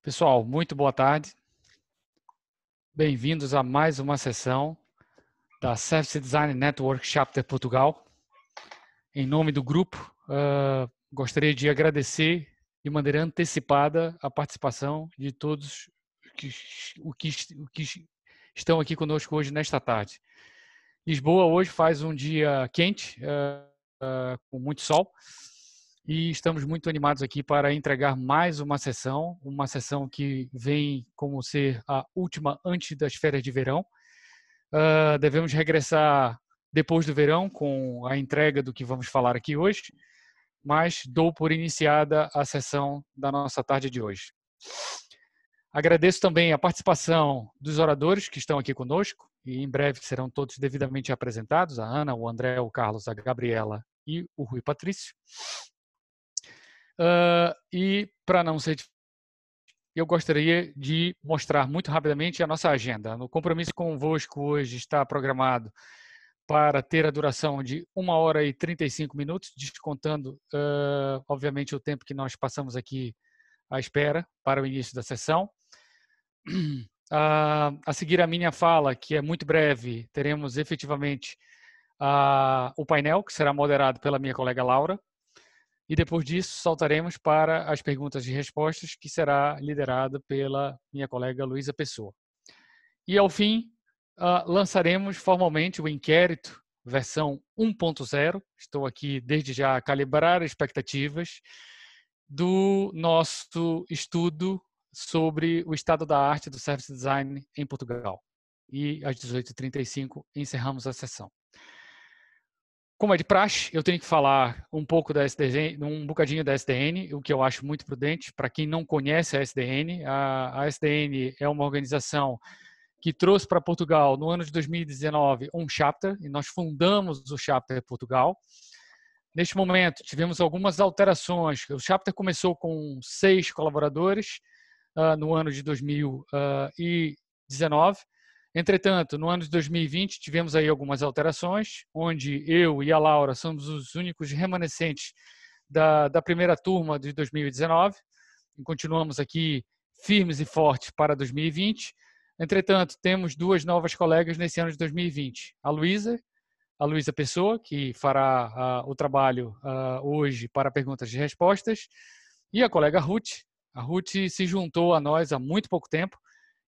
Pessoal, muito boa tarde. Bem-vindos a mais uma sessão da Service Design Network Chapter Portugal. Em nome do grupo, gostaria de agradecer de maneira antecipada a participação de todos que estão aqui conosco hoje nesta tarde. Lisboa hoje faz um dia quente, com muito sol, e estamos muito animados aqui para entregar mais uma sessão que vem como ser a última antes das férias de verão. Devemos regressar depois do verão com a entrega do que vamos falar aqui hoje, mas dou por iniciada a sessão da nossa tarde de hoje. Agradeço também a participação dos oradores que estão aqui conosco, e em breve serão todos devidamente apresentados, a Ana, o André, o Carlos, a Gabriela e o Rui Patrício. E para não ser, eu gostaria de mostrar muito rapidamente a nossa agenda. O compromisso convosco hoje está programado para ter a duração de 1 hora e 35 minutos, descontando, obviamente, o tempo que nós passamos aqui à espera para o início da sessão. A seguir a minha fala, que é muito breve, teremos efetivamente o painel, que será moderado pela minha colega Laura. E depois disso, saltaremos para as perguntas e respostas, que será liderada pela minha colega Luísa Pessoa. E, ao fim, lançaremos formalmente o inquérito, versão 1.0. Estou aqui, desde já, a calibrar expectativas do nosso estudo sobre o estado da arte do Service Design em Portugal. E, às 18h35, encerramos a sessão. Como é de praxe, eu tenho que falar um pouco da SDN, um bocadinho da SDN, o que eu acho muito prudente. Para quem não conhece a SDN, a SDN é uma organização que trouxe para Portugal, no ano de 2019, um chapter, e nós fundamos o Chapter Portugal. Neste momento, tivemos algumas alterações. O chapter começou com 6 colaboradores no ano de 2019. Entretanto, no ano de 2020, tivemos aí algumas alterações, onde eu e a Laura somos os únicos remanescentes da primeira turma de 2019. E continuamos aqui firmes e fortes para 2020. Entretanto, temos 2 novas colegas nesse ano de 2020. A Luísa Pessoa, que fará o trabalho hoje para perguntas e respostas, e a colega Ruth. A Ruth se juntou a nós há muito pouco tempo,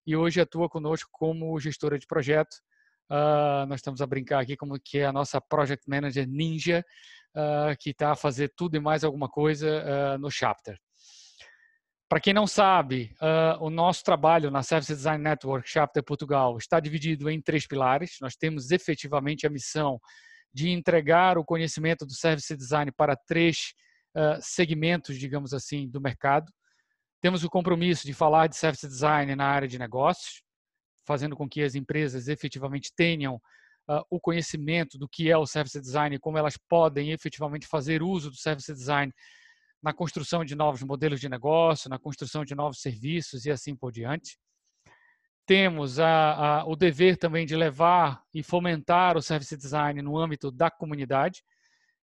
e hoje atua conosco como gestora de projeto. Nós estamos a brincar aqui como que é a nossa Project Manager Ninja, que está a fazer tudo e mais alguma coisa no Chapter. Para quem não sabe, o nosso trabalho na Service Design Network Chapter Portugal está dividido em 3 pilares. Nós temos efetivamente a missão de entregar o conhecimento do Service Design para 3 segmentos, digamos assim, do mercado. Temos o compromisso de falar de Service Design na área de negócios, fazendo com que as empresas efetivamente tenham o conhecimento do que é o Service Design e como elas podem efetivamente fazer uso do Service Design na construção de novos modelos de negócio, na construção de novos serviços e assim por diante. Temos o dever também de levar e fomentar o Service Design no âmbito da comunidade.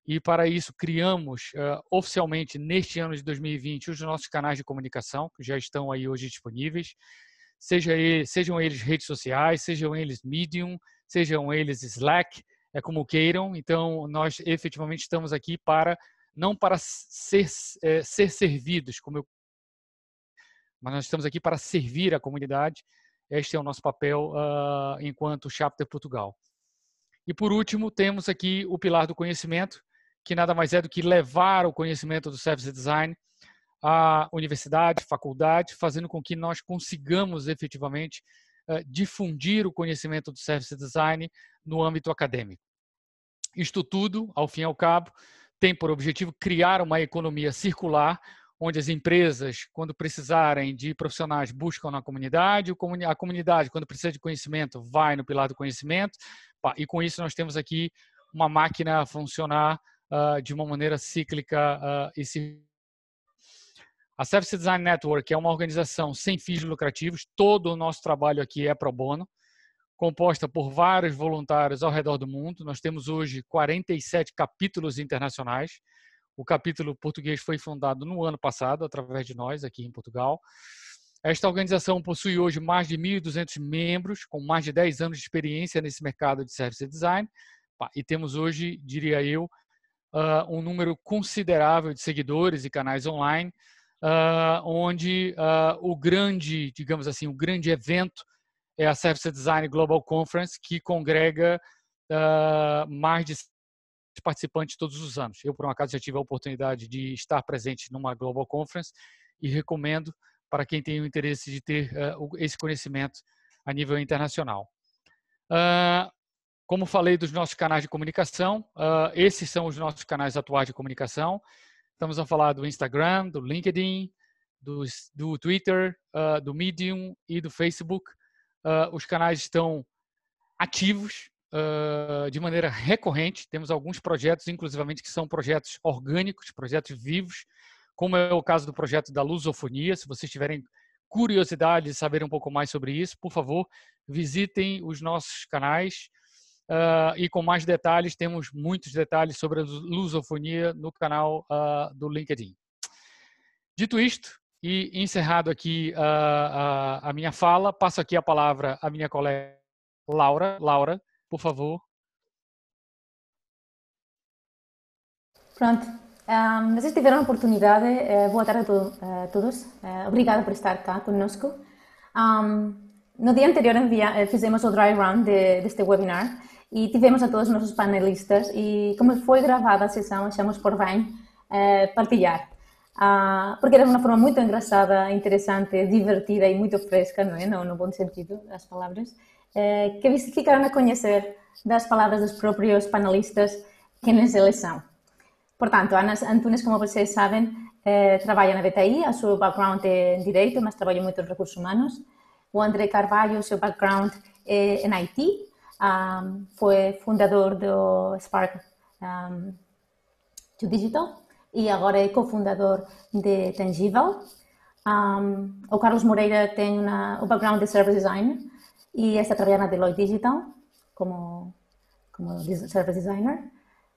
E, para isso, criamos oficialmente, neste ano de 2020, os nossos canais de comunicação, que já estão aí hoje disponíveis, sejam eles redes sociais, sejam eles Medium, sejam eles Slack, como queiram. Então, nós efetivamente estamos aqui não para ser servidos, mas nós estamos aqui para servir a comunidade. Este é o nosso papel enquanto Chapter Portugal. E, por último, temos aqui o pilar do conhecimento, que nada mais é do que levar o conhecimento do Service Design à universidade, faculdade, fazendo com que nós consigamos efetivamente difundir o conhecimento do Service Design no âmbito acadêmico. Isto tudo, ao fim e ao cabo, tem por objetivo criar uma economia circular, onde as empresas, quando precisarem de profissionais, buscam na comunidade, a comunidade, quando precisa de conhecimento, vai no pilar do conhecimento, e com isso nós temos aqui uma máquina a funcionar de uma maneira cíclica e circular. A Service Design Network é uma organização sem fins lucrativos. Todo o nosso trabalho aqui é pro bono, composta por vários voluntários ao redor do mundo. Nós temos hoje 47 capítulos internacionais. O capítulo português foi fundado no ano passado, através de nós, aqui em Portugal. Esta organização possui hoje mais de 1.200 membros, com mais de 10 anos de experiência nesse mercado de Service Design. E temos hoje, diria eu, um número considerável de seguidores e canais online, onde o grande, digamos assim, o grande evento é a Service Design Global Conference, que congrega mais de participantes todos os anos. Eu, por um acaso, já tive a oportunidade de estar presente numa Global Conference e recomendo para quem tem o interesse de ter esse conhecimento a nível internacional. Como falei dos nossos canais de comunicação, esses são os nossos canais atuais de comunicação. Estamos a falar do Instagram, do LinkedIn, do Twitter, do Medium e do Facebook. Os canais estão ativos de maneira recorrente. Temos alguns projetos, inclusivamente, que são projetos orgânicos, projetos vivos, como é o caso do projeto da Lusofonia. Se vocês tiverem curiosidade de saber um pouco mais sobre isso, por favor, visitem os nossos canais. E com mais detalhes, temos muitos detalhes sobre a lusofonia no canal do LinkedIn. Dito isto, e encerrado aqui a minha fala, passo aqui a palavra à minha colega Laura. Laura, por favor. Pronto. Vocês tiveram a oportunidade. Boa tarde a todos. Obrigada por estar cá conosco. No dia anterior fizemos o dry run deste webinar e tivemos a todos os nossos panelistas e como foi gravada a sessão, achamos por bem partilhar. Porque era uma forma muito engraçada, interessante, divertida e muito fresca, não é? No bom sentido das palavras, que ficaram a conhecer das palavras dos próprios panelistas quem eles são. Portanto, Ana Antunes, como vocês sabem, trabalha na BTI, o seu background é em Direito, mas trabalha muito em Recursos Humanos. O André Carvalho, o seu background é em IT, foi fundador do Spark to Digital e agora é cofundador de Tangível. O Carlos Moreira tem o background de Service Design e está trabalhando na Deloitte Digital como Service Designer.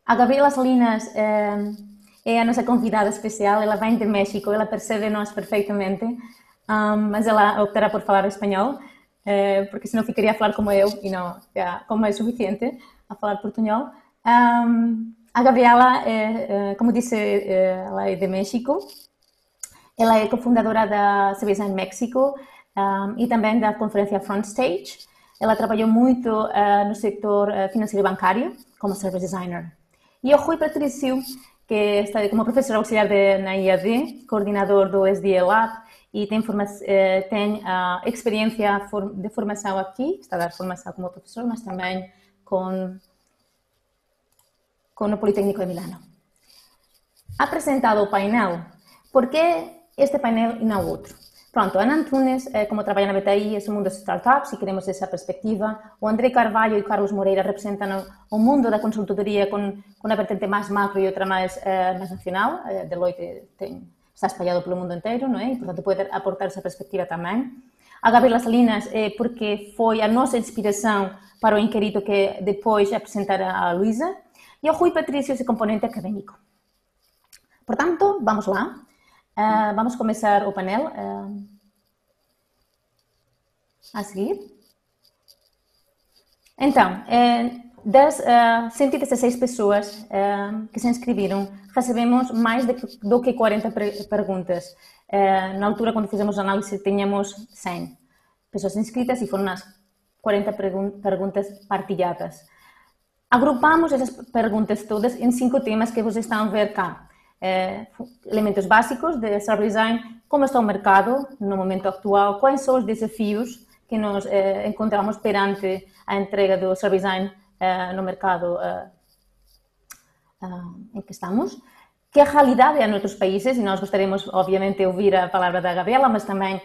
A Gabriela Salinas é a nossa convidada especial, ela vem de México, ela percebe-nos perfeitamente, mas ela optará por falar espanhol, porque senão ficaria a falar como eu, e não, como é suficiente, a falar portunhol. A Gabriela, como disse, ela é de México, ela é cofundadora da Service Design México e também da conferência Front Stage. Ela trabalhou muito no setor financeiro e bancário como Service Designer. E o Rui Patrício, que está como professor auxiliar na IAD, coordenador do SDE Lab e tem experiência de formação aqui, está a dar formação como professor, mas também com o Politécnico de Milano. Apresentado o painel, por que este painel e não outro? Pronto, Ana Antunes, como trabalha na BTI, é o mundo das startups e queremos essa perspectiva. O André Carvalho e o Carlos Moreira representam o mundo da consultoria com uma vertente mais macro e outra mais nacional. Deloitte está espalhado pelo mundo inteiro, não é? E, portanto, pode aportar essa perspectiva também. A Gabriela Salinas é porque foi a nossa inspiração para o inquérito que depois apresentará a Luísa. E o Rui Patrício é componente académico. Portanto, vamos lá. Vamos começar o painel a seguir. Então, das 116 pessoas que se inscreveram, recebemos mais do que 40 perguntas. Na altura, quando fizemos a análise, tínhamos 100 pessoas inscritas e foram as 40 perguntas partilhadas. Agrupamos essas perguntas todas em 5 temas que vocês estão a ver cá. Elementos básicos de Service Design, como está o mercado no momento atual, quais são os desafios que nós encontramos perante a entrega do Service Design no mercado em que estamos, que a realidade é noutros países, e nós gostaríamos, obviamente, de ouvir a palavra da Gabriela, mas também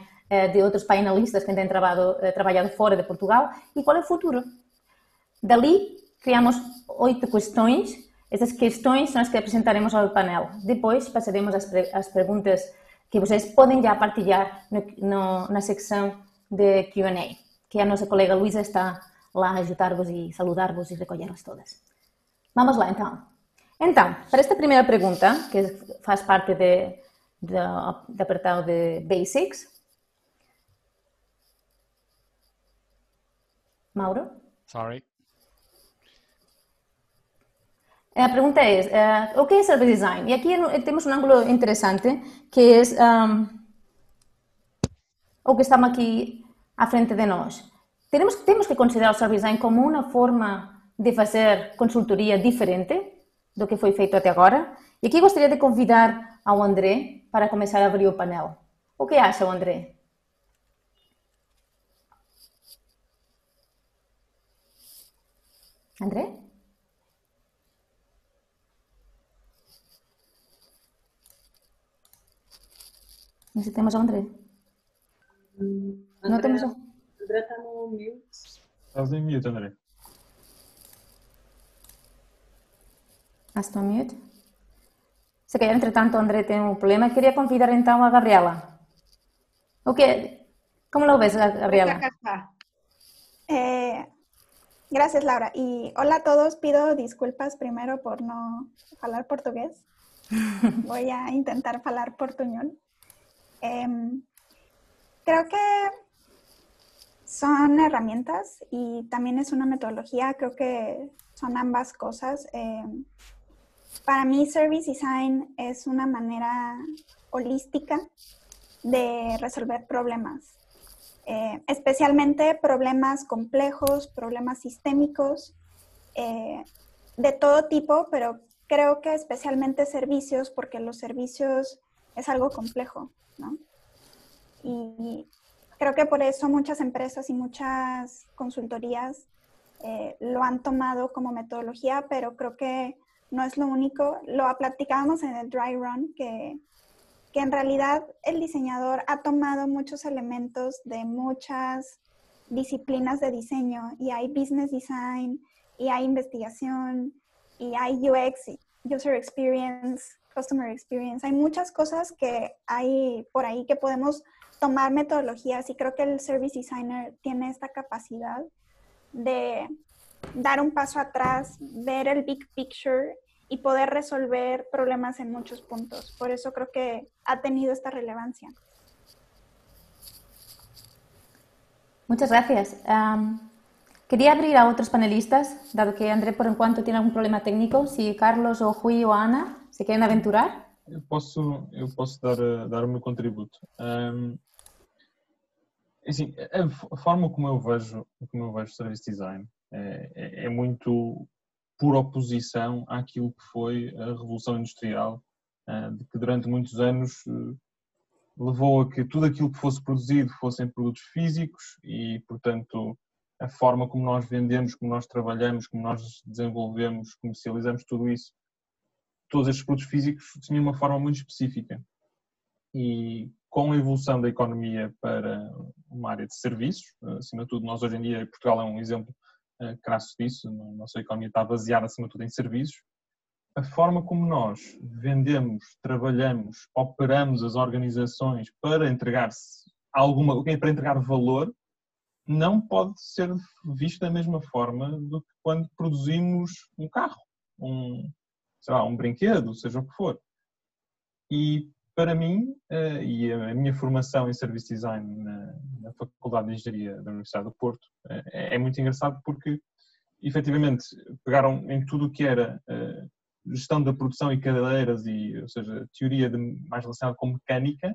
de outros painelistas que têm trabalhado fora de Portugal, e qual é o futuro. Dali, criamos 8 questões. Essas questões são as que apresentaremos ao painel. Depois passaremos às perguntas que vocês podem já partilhar na secção de Q&A, que a nossa colega Luísa está lá a ajudar-vos e saludar-vos e recolher-vos todas. Vamos lá, então. Então, para esta primeira pergunta, que faz parte do apartado de Basics, Mauro? Sorry. A pergunta é, o que é Service Design? E aqui temos um ângulo interessante, que é o que estamos aqui à frente de nós. Temos que considerar o Service Design como uma forma de fazer consultoria diferente do que foi feito até agora. E aqui gostaria de convidar ao André para começar a abrir o painel. O que acha, André? André? Não sei se temos o André. Não temos o... André está no mute. Estás em mute, André. Estou mute. Se calhar, entretanto, o André tem um problema. Queria convidar então a Gabriela. ¿Cómo lo ves, Gabriela? Acá está. Gracias, Laura. Y hola a todos. Pido disculpas primero por no hablar portugués. Voy a intentar hablar portuñol. Creo que son herramientas y también es una metodología. Creo que son ambas cosas. Para mí, Service Design es una manera holística de resolver problemas. Especialmente problemas complejos, problemas sistémicos, de todo tipo, pero creo que especialmente servicios, porque los servicios es algo complejo, ¿no? Y creo que por eso muchas empresas y muchas consultorías lo han tomado como metodología, pero creo que no es lo único. Lo platicábamos en el Dry Run, que en realidad el diseñador ha tomado muchos elementos de muchas disciplinas de diseño, y hay business design, y hay investigación, y hay UX, user experience, customer experience. Hay muchas cosas que hay por ahí que podemos tomar metodologías, y creo que el service designer tiene esta capacidad de dar un paso atrás, ver el big picture y poder resolver problemas en muchos puntos. Por eso creo que ha tenido esta relevancia. Muchas gracias. Quería abrir a otros panelistas, dado que André por enquanto tiene algún problema técnico. Si Carlos, o Rui ou Ana se querem aventurar. Eu posso dar o meu contributo. Assim, a forma como eu vejo Service Design é muito por oposição àquilo que foi a Revolução Industrial, de que durante muitos anos levou a que tudo aquilo que fosse produzido fossem produtos físicos e, portanto, a forma como nós vendemos, como nós trabalhamos, como nós desenvolvemos, comercializamos tudo isso, todos estes produtos físicos tinham uma forma muito específica. E com a evolução da economia para uma área de serviços, acima de tudo, nós hoje em dia, Portugal é um exemplo crasso disso, a nossa economia está baseada acima de tudo em serviços, a forma como nós vendemos, trabalhamos, operamos as organizações para entregar-se para entregar valor, não pode ser visto da mesma forma do que quando produzimos um carro, um brinquedo, seja o que for. E para mim, e a minha formação em Service Design na Faculdade de Engenharia da Universidade do Porto é muito engraçado porque, efetivamente, pegaram em tudo o que era gestão da produção e cadeiras, ou seja, teoria mais relacionada com mecânica,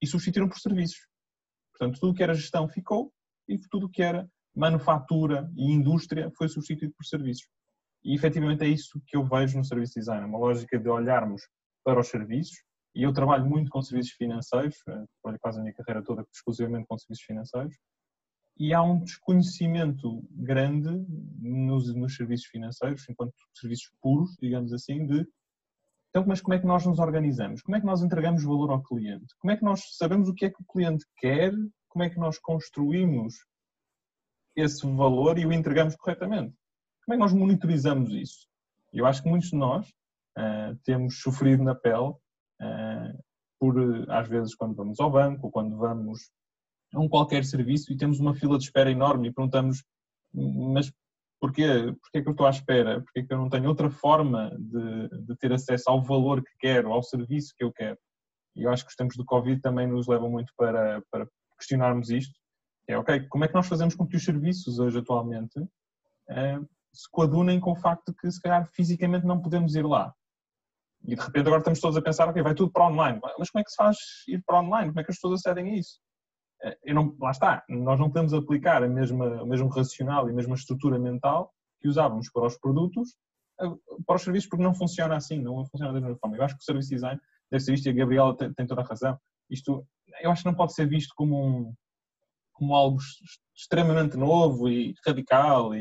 e substituíram por serviços. Portanto, tudo o que era gestão ficou e tudo o que era manufatura e indústria foi substituído por serviços. E, efetivamente, é isso que eu vejo no Service Design, uma lógica de olharmos para os serviços. E eu trabalho muito com serviços financeiros, trabalho quase a minha carreira toda exclusivamente com serviços financeiros, e há um desconhecimento grande nos serviços financeiros, enquanto serviços puros, digamos assim, então, mas como é que nós nos organizamos? Como é que nós entregamos valor ao cliente? Como é que nós sabemos o que é que o cliente quer? Como é que nós construímos esse valor e o entregamos corretamente? Como é que nós monitorizamos isso? Eu acho que muitos de nós temos sofrido na pele às vezes, quando vamos ao banco ou quando vamos a qualquer serviço e temos uma fila de espera enorme e perguntamos, mas porquê? Porquê que eu estou à espera? Porquê que eu não tenho outra forma de ter acesso ao valor que quero, ao serviço que eu quero? E eu acho que os tempos do Covid também nos levam muito para questionarmos isto Ok, como é que nós fazemos com que os serviços hoje, atualmente, se coadunem com o facto de que, se calhar, fisicamente não podemos ir lá? E, de repente, agora estamos todos a pensar, ok, vai tudo para online. Mas como é que se faz ir para online? Como é que as pessoas acedem a isso? Lá está, nós não podemos aplicar o mesmo racional e a mesma estrutura mental que usávamos para os produtos para os serviços, porque não funciona assim, não funciona da mesma forma. Eu acho que o service design deve ser visto, e a Gabriela tem toda a razão, eu acho que não pode ser visto como algo extremamente novo e radical.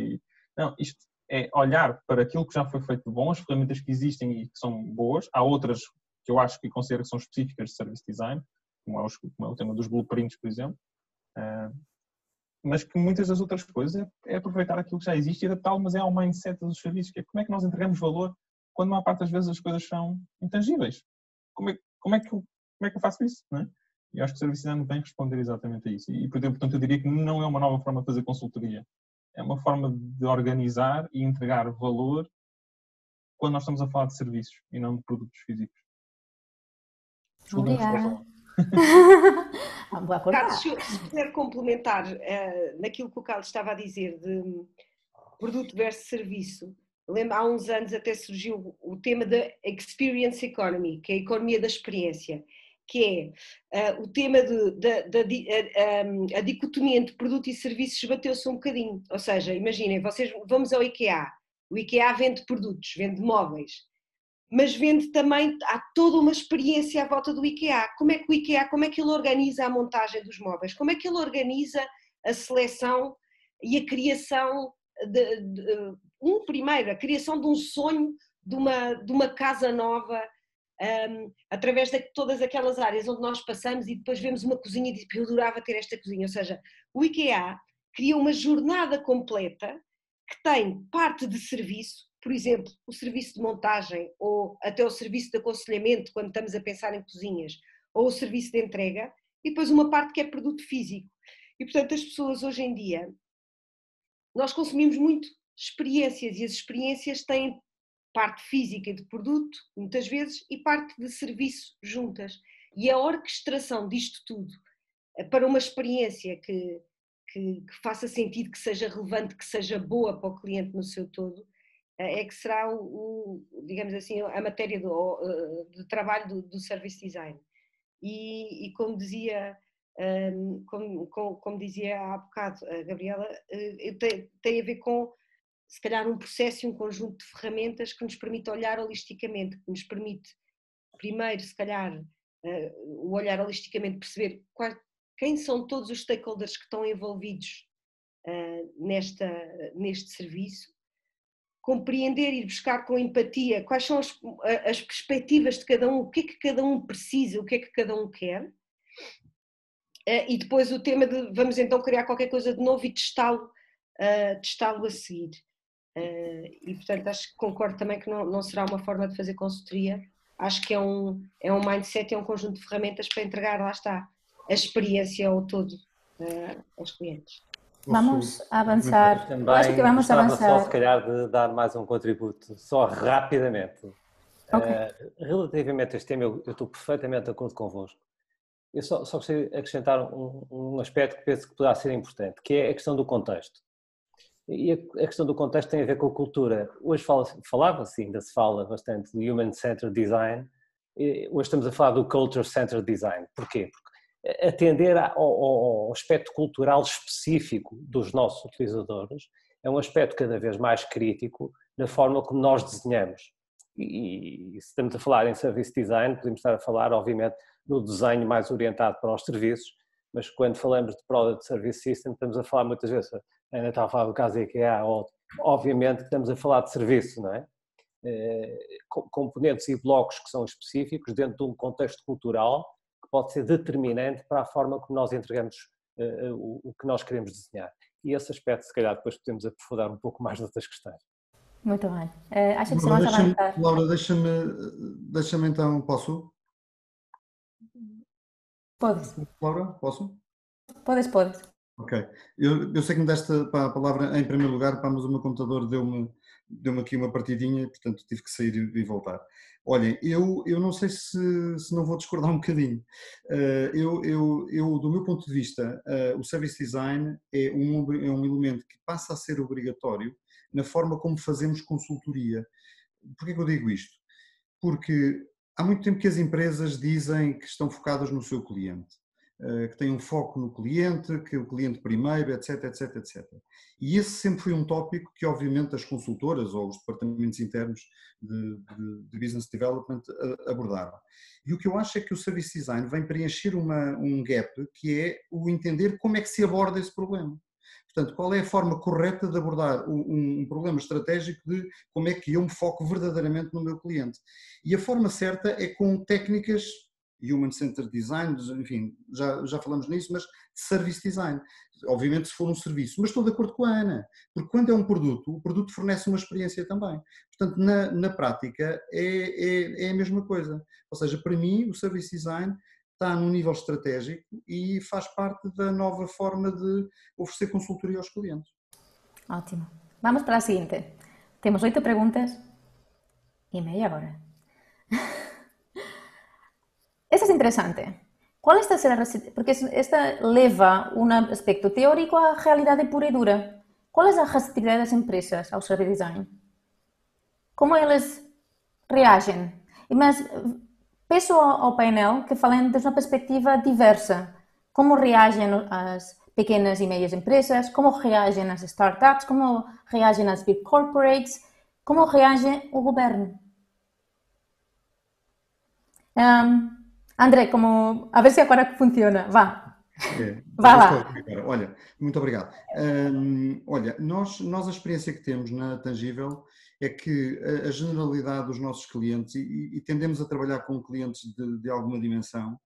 Não, isto é olhar para aquilo que já foi feito de bom, as ferramentas que existem e que são boas. Há outras que eu acho que considero que são específicas de service design, como é o tema dos blueprints, por exemplo, mas que muitas das outras coisas é aproveitar aquilo que já existe e adaptá-lo, mas é ao mindset dos serviços, que é como é que nós entregamos valor quando, a maior parte das vezes, as coisas são intangíveis. Como é que eu faço isso, não é? E acho que o service design vem responder exatamente a isso. E, portanto, eu diria que não é uma nova forma de fazer consultoria. É uma forma de organizar e entregar valor quando nós estamos a falar de serviços e não de produtos físicos. Obrigada. Vou acordar. Carlos, se puder complementar naquilo que o Carlos estava a dizer de produto versus serviço, lembro, há uns anos até surgiu o tema da Experience Economy, que é a economia da experiência, que é o tema a dicotomia entre produto e serviços bateu-se um bocadinho. Ou seja, imaginem, vamos ao IKEA. O IKEA vende produtos, vende móveis, mas vende também, há toda uma experiência à volta do IKEA. Como é que ele organiza a montagem dos móveis? Como é que ele organiza a seleção e a criação primeiro, a criação de um sonho de uma casa nova, através de todas aquelas áreas onde nós passamos e depois vemos uma cozinha e dizemos, eu adorava ter esta cozinha. Ou seja, o IKEA cria uma jornada completa que tem parte de serviço, por exemplo, o serviço de montagem ou até o serviço de aconselhamento quando estamos a pensar em cozinhas, ou o serviço de entrega, e depois uma parte que é produto físico. E, portanto, as pessoas hoje em dia, nós consumimos muito experiências e as experiências têm parte física de produto, muitas vezes, e parte de serviço juntas. E a orquestração disto tudo para uma experiência que faça sentido, que seja relevante, que seja boa para o cliente no seu todo, é que será digamos assim, a matéria de trabalho do service design. E como dizia, como dizia há bocado a Gabriela, tem a ver com, se calhar, um processo e um conjunto de ferramentas que nos permite olhar holisticamente, que nos permite, primeiro, se calhar, o olhar holisticamente, perceber quem são todos os stakeholders que estão envolvidos neste serviço, compreender e buscar com empatia quais são as perspectivas de cada um, o que é que cada um precisa, o que é que cada um quer, e depois o tema de vamos então criar qualquer coisa de novo e testá-lo a seguir. E portanto acho que concordo também que não será uma forma de fazer consultoria, acho que é um mindset, é um conjunto de ferramentas para entregar, lá está, a experiência ao todo aos clientes. Vamos avançar. Também eu acho que vamos avançar. Só, se calhar, de dar mais um contributo, só rapidamente. Okay. Relativamente a este tema, eu estou perfeitamente de acordo convosco. Eu só gostaria de acrescentar um aspecto que penso que poderá ser importante, que é a questão do contexto. E a questão do contexto tem a ver com a cultura. Hoje falava-se, ainda se fala bastante, do Human-Centered Design. Hoje estamos a falar do Culture-Centered Design. Porquê? Porque atender ao aspecto cultural específico dos nossos utilizadores é um aspecto cada vez mais crítico na forma como nós desenhamos. E se estamos a falar em service design, podemos estar a falar, obviamente, no desenho mais orientado para os serviços, mas quando falamos de Product Service System, estamos a falar muitas vezes, a Ana está a falar do caso IKEA, obviamente que estamos a falar de serviço, não é? Componentes e blocos que são específicos dentro de um contexto cultural que pode ser determinante para a forma como nós entregamos o que nós queremos desenhar. E esse aspecto, se calhar, depois podemos aprofundar um pouco mais outras questões. Muito bem. Acho que se vamos avançar. Laura, deixa-me então, posso? Podes. Laura, posso? Podes. Ok. Eu sei que me deste a palavra em primeiro lugar, mas o meu computador deu-me deu-me aqui uma partidinha, portanto tive que sair e voltar. Olhem, eu não sei se não vou discordar um bocadinho. Do meu ponto de vista, o Service Design é um elemento que passa a ser obrigatório na forma como fazemos consultoria. Porquê que eu digo isto? Porque há muito tempo que as empresas dizem que estão focadas no seu cliente, que têm um foco no cliente, que o cliente primeiro, etc, etc, etc. E esse sempre foi um tópico que, obviamente, as consultoras ou os departamentos internos de Business Development abordaram. E o que eu acho é que o Service Design vem preencher um gap, que é o entender como é que se aborda esse problema. Portanto, qual é a forma correta de abordar um problema estratégico de como é que eu me foco verdadeiramente no meu cliente. E a forma certa é com técnicas, Human-Centered Design, enfim, já falamos nisso, mas Service Design. Obviamente se for um serviço, mas estou de acordo com a Ana, porque quando é um produto, o produto fornece uma experiência também. Portanto, na prática é a mesma coisa. Ou seja, para mim o Service Design está num nível estratégico e faz parte da nova forma de oferecer consultoria aos clientes. Ótimo. Vamos para a seguinte. Temos 8 preguntas e meia agora. Esta es interesante. ¿Cuál está porque esta leva un aspecto teórico a realidade pura e dura? Qual é a receptividade das empresas ao Service Design? Como eles reagem? Mas peço ao painel que falem desde uma perspectiva diversa. Como reagem as pequenas e médias empresas? Como reagem as startups? Como reagem as big corporates? Como reage o governo? André, a ver se agora funciona. Vá. Vá lá. Olha, muito obrigado. Olha, nós a experiência que temos na Tangível é que a generalidade dos nossos clientes, e tendemos a trabalhar com clientes de alguma dimensão,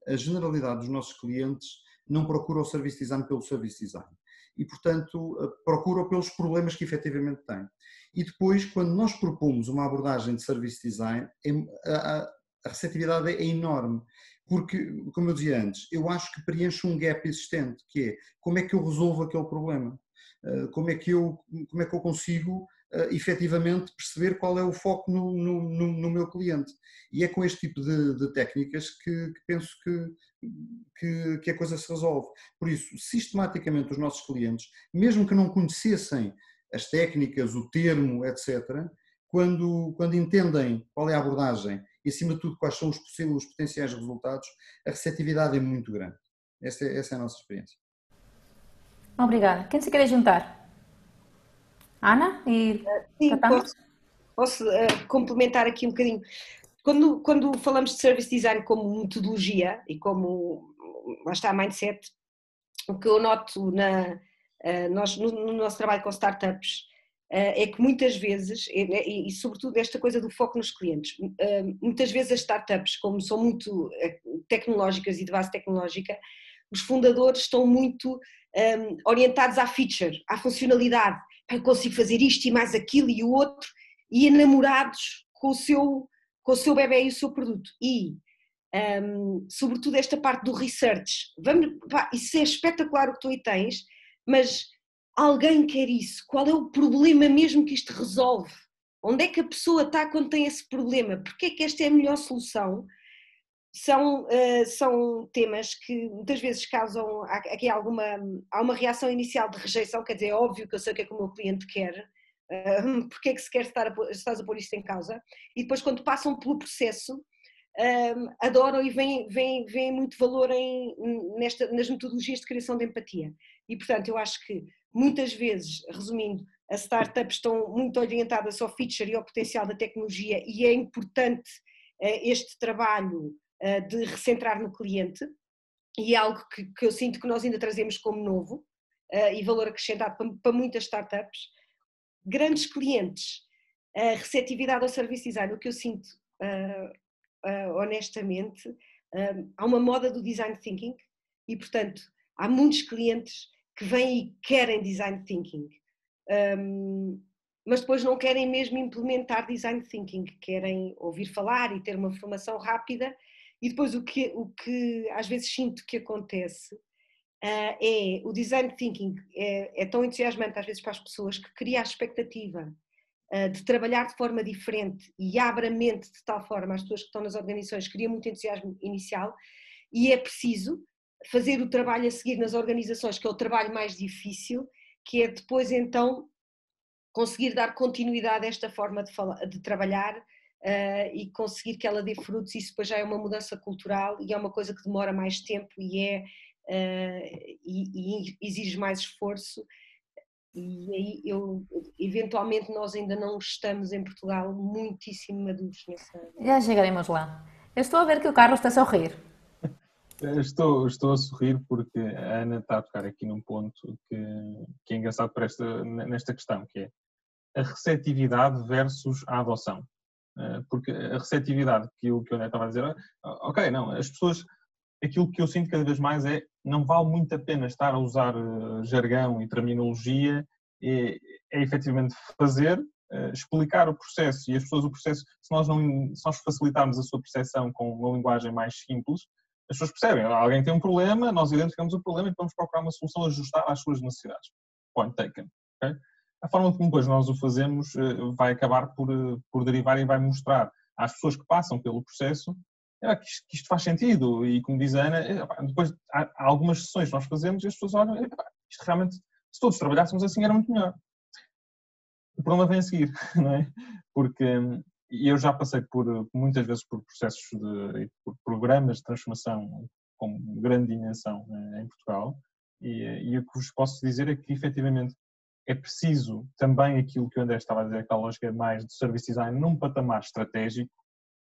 a generalidade dos nossos clientes não procura o Service Design pelo Service Design. E, portanto, procura pelos problemas que efetivamente têm. E depois, quando nós propomos uma abordagem de Service Design, a receptividade é enorme, porque, como eu dizia antes, eu acho que preenche um gap existente, que é como é que eu resolvo aquele problema, como é que eu consigo efetivamente perceber qual é o foco no meu cliente. E é com este tipo de técnicas que penso que a coisa se resolve. Por isso, sistematicamente os nossos clientes, mesmo que não conhecessem as técnicas, o termo, etc., quando entendem qual é a abordagem e, acima de tudo, quais são os potenciais resultados, a receptividade é muito grande. Essa é a nossa experiência. Obrigada. Quem se quer juntar? Ana? Sim, posso complementar aqui um bocadinho. Quando falamos de Service Design como metodologia e como, lá está, mindset, o que eu noto no nosso trabalho com startups é que muitas vezes, e sobretudo esta coisa do foco nos clientes, muitas vezes as startups, como são muito tecnológicas e de base tecnológica, os fundadores estão muito orientados à feature, à funcionalidade. Eu consigo fazer isto e mais aquilo e o outro, e enamorados com o seu bebé e o seu produto. E, sobretudo, esta parte do research. Isso é espetacular o que tu aí tens, mas alguém quer isso? Qual é o problema mesmo que isto resolve? Onde é que a pessoa está quando tem esse problema? Porque é que esta é a melhor solução? São temas que muitas vezes causam aqui há uma reação inicial de rejeição, quer dizer, é óbvio que eu sei o que é que o meu cliente quer, porque é que estás a pôr isto em causa, e depois quando passam pelo processo adoram e veem muito valor nas metodologias de criação de empatia. E portanto eu acho que muitas vezes, resumindo, as startups estão muito orientadas ao feature e ao potencial da tecnologia, e é importante este trabalho de recentrar no cliente, e é algo que eu sinto que nós ainda trazemos como novo e valor acrescentado para muitas startups. Grandes clientes, a receptividade ao service design, o que eu sinto honestamente, há uma moda do design thinking e, portanto, há muitos clientes que vêm e querem design thinking, mas depois não querem mesmo implementar design thinking, querem ouvir falar e ter uma formação rápida. E depois o que às vezes sinto que acontece o design thinking é tão entusiasmante às vezes para as pessoas que cria a expectativa de trabalhar de forma diferente e abre a mente de tal forma às pessoas que estão nas organizações, cria muito entusiasmo inicial, e é preciso fazer o trabalho a seguir nas organizações, que é o trabalho mais difícil, que é depois então conseguir dar continuidade a esta forma de trabalhar e conseguir que ela dê frutos. Isso depois já é uma mudança cultural e é uma coisa que demora mais tempo e exige mais esforço. E aí eventualmente nós ainda não estamos em Portugal muitíssimo maduros nessa... Já chegaremos lá. Eu estou a ver que o Carlos está a sorrir. Estou a sorrir porque a Ana está a tocar aqui num ponto que é engraçado nesta questão, que é a receptividade versus a adoção. Porque a receptividade, que o Ana estava a dizer, ok, não, as pessoas, aquilo que eu sinto cada vez mais é, não vale muito a pena estar a usar jargão e terminologia, é efetivamente fazer, explicar o processo, e as pessoas o processo, se nós facilitarmos a sua percepção com uma linguagem mais simples, as pessoas percebem, alguém tem um problema, nós identificamos o problema e vamos procurar uma solução ajustada às suas necessidades. Point taken. Okay? A forma como depois nós o fazemos vai acabar por derivar e vai mostrar às pessoas que passam pelo processo que isto faz sentido. E como diz a Ana, depois há algumas sessões que nós fazemos e as pessoas olham, isto realmente, se todos trabalhássemos assim era muito melhor. O problema vem a seguir, não é? Porque eu já passei muitas vezes por processos por programas de transformação com grande dimensão em Portugal e o que vos posso dizer é que efetivamente é preciso também aquilo que o André estava a dizer, aquela lógica mais de service design num patamar estratégico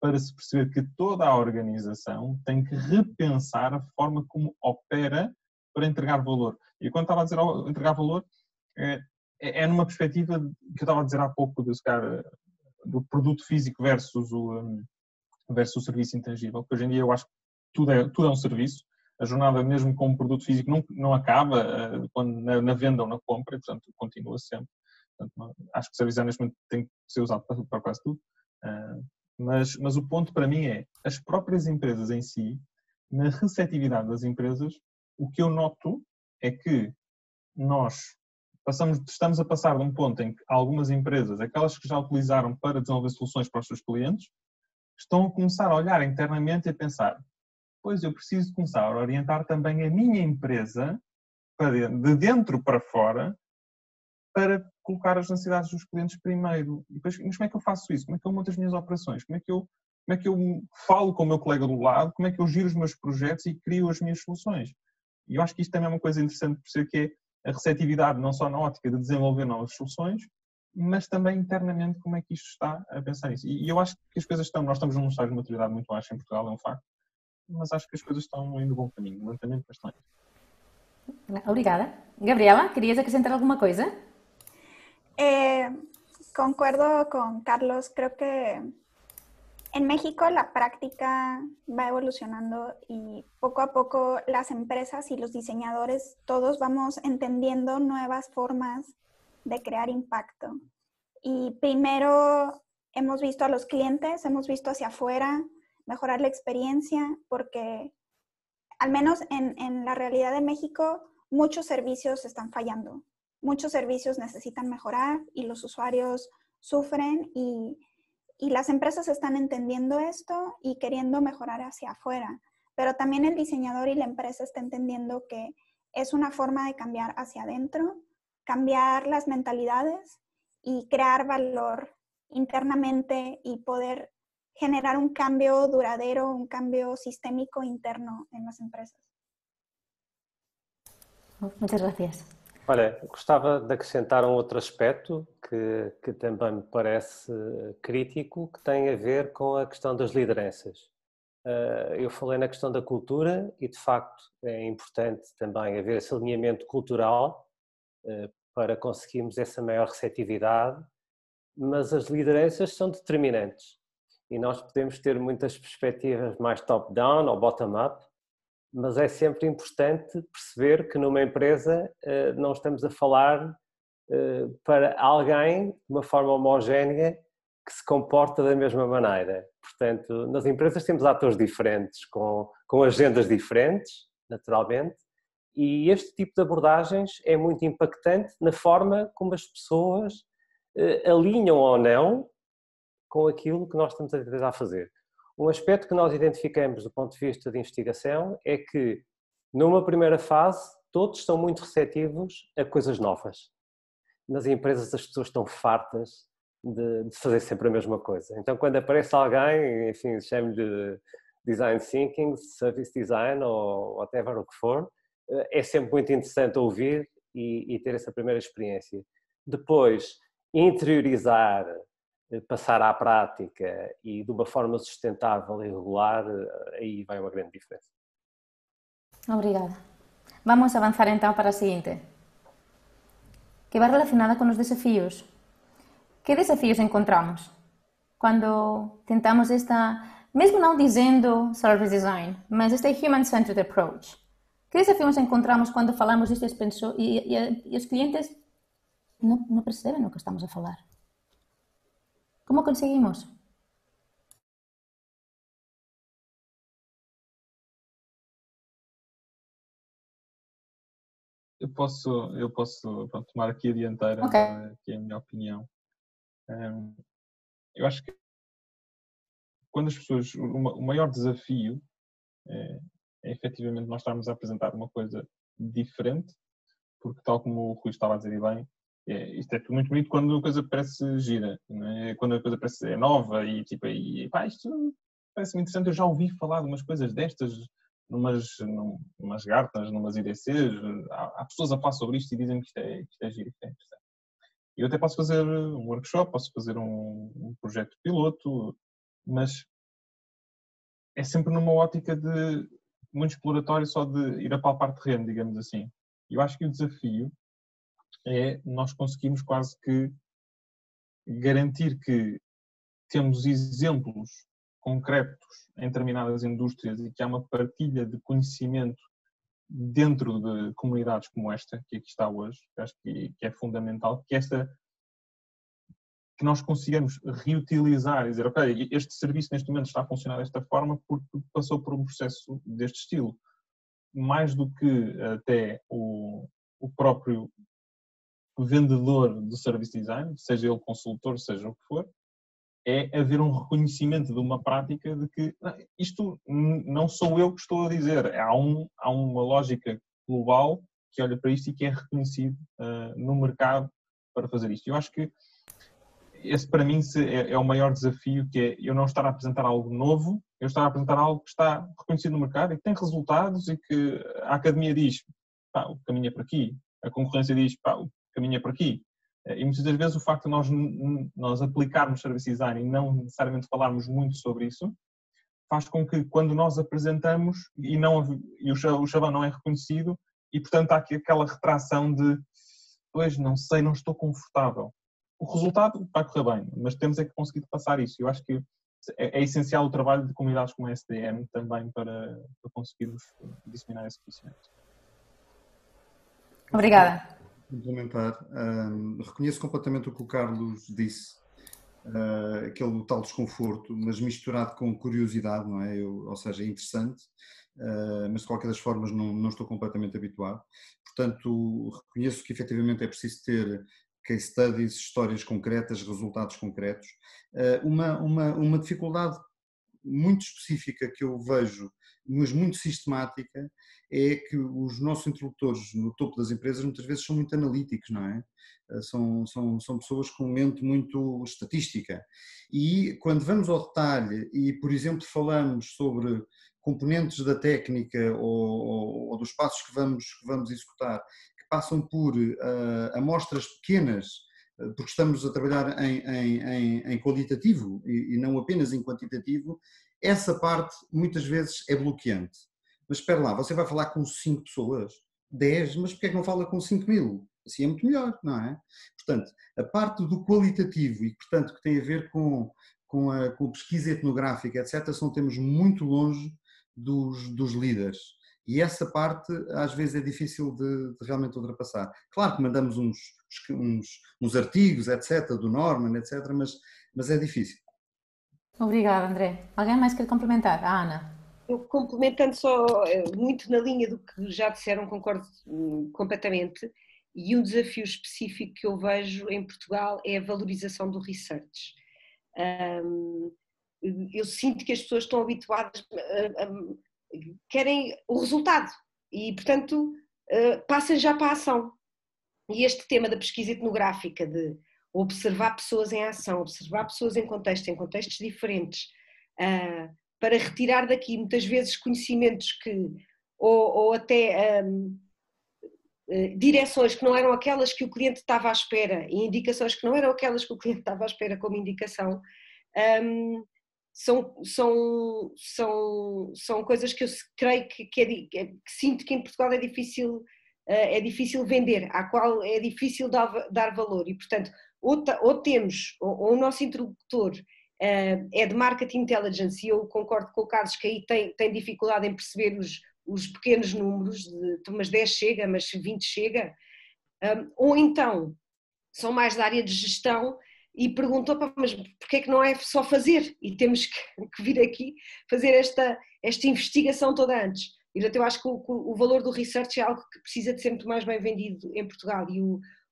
para se perceber que toda a organização tem que repensar a forma como opera para entregar valor. E quando estava a dizer entregar valor, é numa perspectiva que eu estava a dizer há pouco, do produto físico versus o serviço intangível, porque hoje em dia eu acho que tudo é um serviço. A jornada, mesmo com um produto físico, não acaba na venda ou na compra, e, portanto, continua sempre. Portanto, acho que o serviço design neste momento tem que ser usado para quase tudo. Mas o ponto para mim é, as próprias empresas em si, na receptividade das empresas, o que eu noto é que nós estamos a passar de um ponto em que algumas empresas, aquelas que já utilizaram para desenvolver soluções para os seus clientes, estão a começar a olhar internamente e a pensar, pois eu preciso começar a orientar também a minha empresa de dentro para fora para colocar as necessidades dos clientes primeiro. E depois, mas como é que eu faço isso? Como é que eu monto as minhas operações? Como é que eu falo com o meu colega do lado? Como é que eu giro os meus projetos e crio as minhas soluções? E eu acho que isto também é uma coisa interessante de perceber, que é a receptividade, não só na ótica de desenvolver novas soluções, mas também internamente como é que isto está a pensar nisso. E eu acho que as coisas nós estamos num estágio de maturidade muito baixo em Portugal, é um facto, mas acho que as coisas estão indo no bom caminho, lentamente, mas estão indo. Obrigada. Gabriela, ¿querías acrescentar alguma coisa? Concuerdo con Carlos, creo que en México la práctica va evolucionando y poco a poco las empresas y los diseñadores todos vamos entendiendo nuevas formas de crear impacto. Y primero hemos visto a los clientes, hemos visto hacia afuera, mejorar la experiencia, porque al menos en la realidad de México muchos servicios están fallando. Muchos servicios necesitan mejorar y los usuarios sufren y las empresas están entendiendo esto y queriendo mejorar hacia afuera. Pero también el diseñador y la empresa está entendiendo que es una forma de cambiar hacia adentro, cambiar las mentalidades y crear valor internamente y poder generar un cambio duradero, un cambio sistémico interno en las empresas. Muchas gracias. Olha, gostava de acrescentar um outro aspecto que também me parece crítico, que tem a ver com a questão das lideranças. Eu falei na questão da cultura e, de facto, é importante também haver esse alinhamento cultural para conseguirmos essa maior receptividade, mas as lideranças são determinantes e nós podemos ter muitas perspectivas mais top-down ou bottom-up, mas é sempre importante perceber que numa empresa não estamos a falar para alguém de uma forma homogénea que se comporta da mesma maneira. Portanto, nas empresas temos atores diferentes, com agendas diferentes, naturalmente, e este tipo de abordagens é muito impactante na forma como as pessoas alinham ou não com aquilo que nós estamos a tentar fazer. Um aspecto que nós identificamos do ponto de vista de investigação é que, numa primeira fase, todos estão muito receptivos a coisas novas. Nas empresas as pessoas estão fartas de fazer sempre a mesma coisa. Então, quando aparece alguém, enfim, chame-lhe design thinking, service design ou whatever o que for, é sempre muito interessante ouvir e ter essa primeira experiência. Depois, interiorizar, passar à prática e de uma forma sustentável e regular, aí vai uma grande diferença. Obrigada. Vamos avanzar então para a seguinte, que vai relacionada con os desafíos. Que desafíos encontramos quando tentamos esta, mesmo não dizendo service design, mas este human-centered approach? Que desafios encontramos quando falamos disto e os clientes não percebem o que estamos a falar? Como conseguimos? Eu posso pronto, tomar aqui a dianteira, Ok. que é a minha opinião. Eu acho que quando as pessoas, o maior desafio é efetivamente nós estarmos a apresentar uma coisa diferente, porque tal como o Rui estava a dizer e bem, isto é tudo muito bonito quando a coisa parece gira, não é? Quando a coisa parece nova e tipo, isto parece-me interessante, eu já ouvi falar de umas coisas destas, numas gartas, numas IDCs, há pessoas a falar sobre isto e dizem que isto é giro, que é interessante. Eu até posso fazer um workshop, posso fazer um projeto piloto, mas é sempre numa ótica de muito exploratório, só de ir a palpar terreno, digamos assim. Eu acho que o desafio é nós conseguirmos quase que garantir que temos exemplos concretos em determinadas indústrias e que há uma partilha de conhecimento dentro de comunidades como esta, que aqui está hoje. Eu acho que é fundamental que nós consigamos reutilizar e dizer, ok, este serviço neste momento está a funcionar desta forma porque passou por um processo deste estilo. Mais do que até o próprio vendedor do service design, seja ele consultor, seja o que for, é haver um reconhecimento de uma prática de que isto não sou eu que estou a dizer, há uma lógica global que olha para isto e que é reconhecido no mercado para fazer isto. Eu acho que esse para mim é o maior desafio, que é eu não estar a apresentar algo novo, eu estar a apresentar algo que está reconhecido no mercado e que tem resultados e que a academia diz, pá, o caminho é por aqui, a concorrência diz, pá, o caminho é por aqui. E muitas das vezes o facto de nós aplicarmos service design e não necessariamente falarmos muito sobre isso, faz com que quando nós apresentamos e o chavão não é reconhecido e portanto há aqui aquela retração de, pois não sei, não estou confortável. O resultado vai correr bem, mas temos é que conseguir passar isso. Eu acho que é essencial o trabalho de comunidades como a SDM também para conseguirmos disseminar esse conhecimento. Obrigada. Complementar, reconheço completamente o que o Carlos disse, aquele tal desconforto, mas misturado com curiosidade, não é? Ou seja, é interessante, mas de qualquer das formas não estou completamente habituado. Portanto, reconheço que efetivamente é preciso ter case studies, histórias concretas, resultados concretos. Uma dificuldade muito específica que eu vejo, mas muito sistemática, é que os nossos interlocutores no topo das empresas muitas vezes são muito analíticos, não é? São pessoas com mente muito estatística. E quando vamos ao detalhe e, por exemplo, falamos sobre componentes da técnica ou dos passos que vamos executar, que passam por amostras pequenas, porque estamos a trabalhar em qualitativo e não apenas em quantitativo, essa parte muitas vezes é bloqueante. Mas espera lá, você vai falar com 5 pessoas, 10, mas porquê é que não fala com 5.000? Assim é muito melhor, não é? Portanto, a parte do qualitativo e, portanto, que tem a ver com a pesquisa etnográfica, etc., são temas muito longe dos líderes. E essa parte, às vezes, é difícil de realmente ultrapassar. Claro que mandamos uns artigos, etc., do Norman, etc., mas é difícil. Obrigada, André. Alguém mais quer complementar? A Ana. Eu complementando só muito na linha do que já disseram, concordo completamente, e um desafio específico que eu vejo em Portugal é a valorização do research. Eu sinto que as pessoas estão habituadas, querem o resultado e, portanto, passam já para a ação. E este tema da pesquisa etnográfica, de observar pessoas em ação, observar pessoas em contextos diferentes, para retirar daqui muitas vezes conhecimentos que, ou até direções que não eram aquelas que o cliente estava à espera e indicações que não eram aquelas que o cliente estava à espera como indicação, são coisas que eu creio que sinto que em Portugal é difícil vender, à qual é difícil dar valor e, portanto, ou temos, ou o nosso interlocutor é de Marketing Intelligence e eu concordo com o Carlos que aí tem dificuldade em perceber os pequenos números, mas 10 chega, mas 20 chega, ou então são mais da área de gestão e perguntou, mas porquê é que não é só fazer e temos que vir aqui fazer esta investigação toda antes. E portanto eu acho que o valor do research é algo que precisa de ser muito mais bem vendido em Portugal e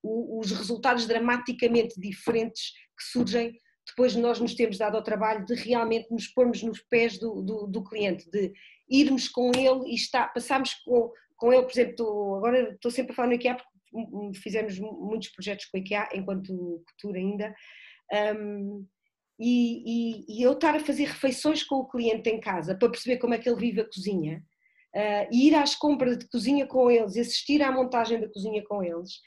os resultados dramaticamente diferentes que surgem depois de nós nos termos dado ao trabalho de realmente nos pormos nos pés do cliente, de irmos com ele e passarmos com ele, por exemplo, agora estou sempre a falar no IKEA porque fizemos muitos projetos com o IKEA enquanto Cultura ainda, e eu estar a fazer refeições com o cliente em casa para perceber como é que ele vive a cozinha, e ir às compras de cozinha com eles, assistir à montagem da cozinha com eles,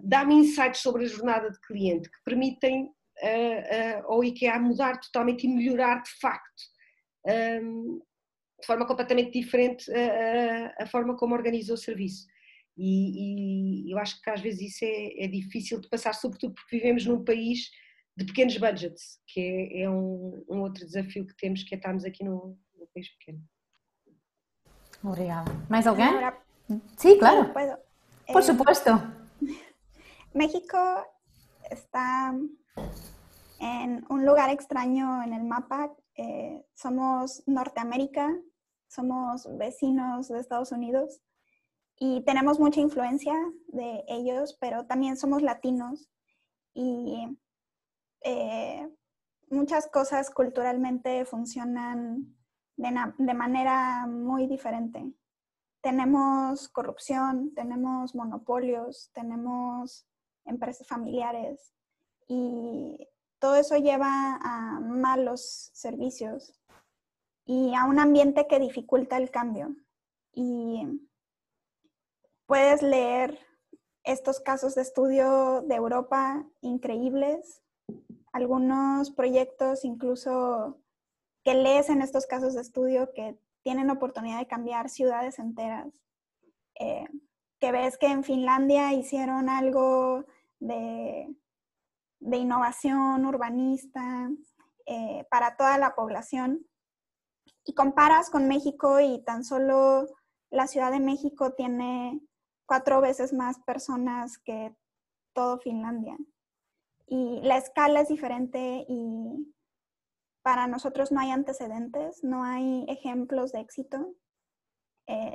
dá-me insights sobre a jornada de cliente que permitem ao IKEA mudar totalmente e melhorar de facto, de forma completamente diferente a forma como organiza o serviço. E eu acho que às vezes isso é difícil de passar, sobretudo porque vivemos num país de pequenos budgets, que é um outro desafio que temos, que é estarmos aqui num país pequeno. Obrigada. ¿Más alguien? Ahora, Sí, claro. puedo. Por supuesto. México está en un lugar extraño en el mapa. Somos Norteamérica, somos vecinos de Estados Unidos y tenemos mucha influencia de ellos, pero también somos latinos y muchas cosas culturalmente funcionan de manera muy diferente. Tenemos corrupción, tenemos monopolios, tenemos empresas familiares y todo eso lleva a malos servicios y a un ambiente que dificulta el cambio. Y puedes leer estos casos de estudio de Europa increíbles, algunos proyectos incluso que lees en estos casos de estudio que tienen oportunidad de cambiar ciudades enteras, que ves que en Finlandia hicieron algo de innovación urbanista para toda la población y comparas con México y tan solo la Ciudad de México tiene 4 veces más personas que todo Finlandia y la escala es diferente y para nosotros no hay antecedentes, no hay ejemplos de éxito,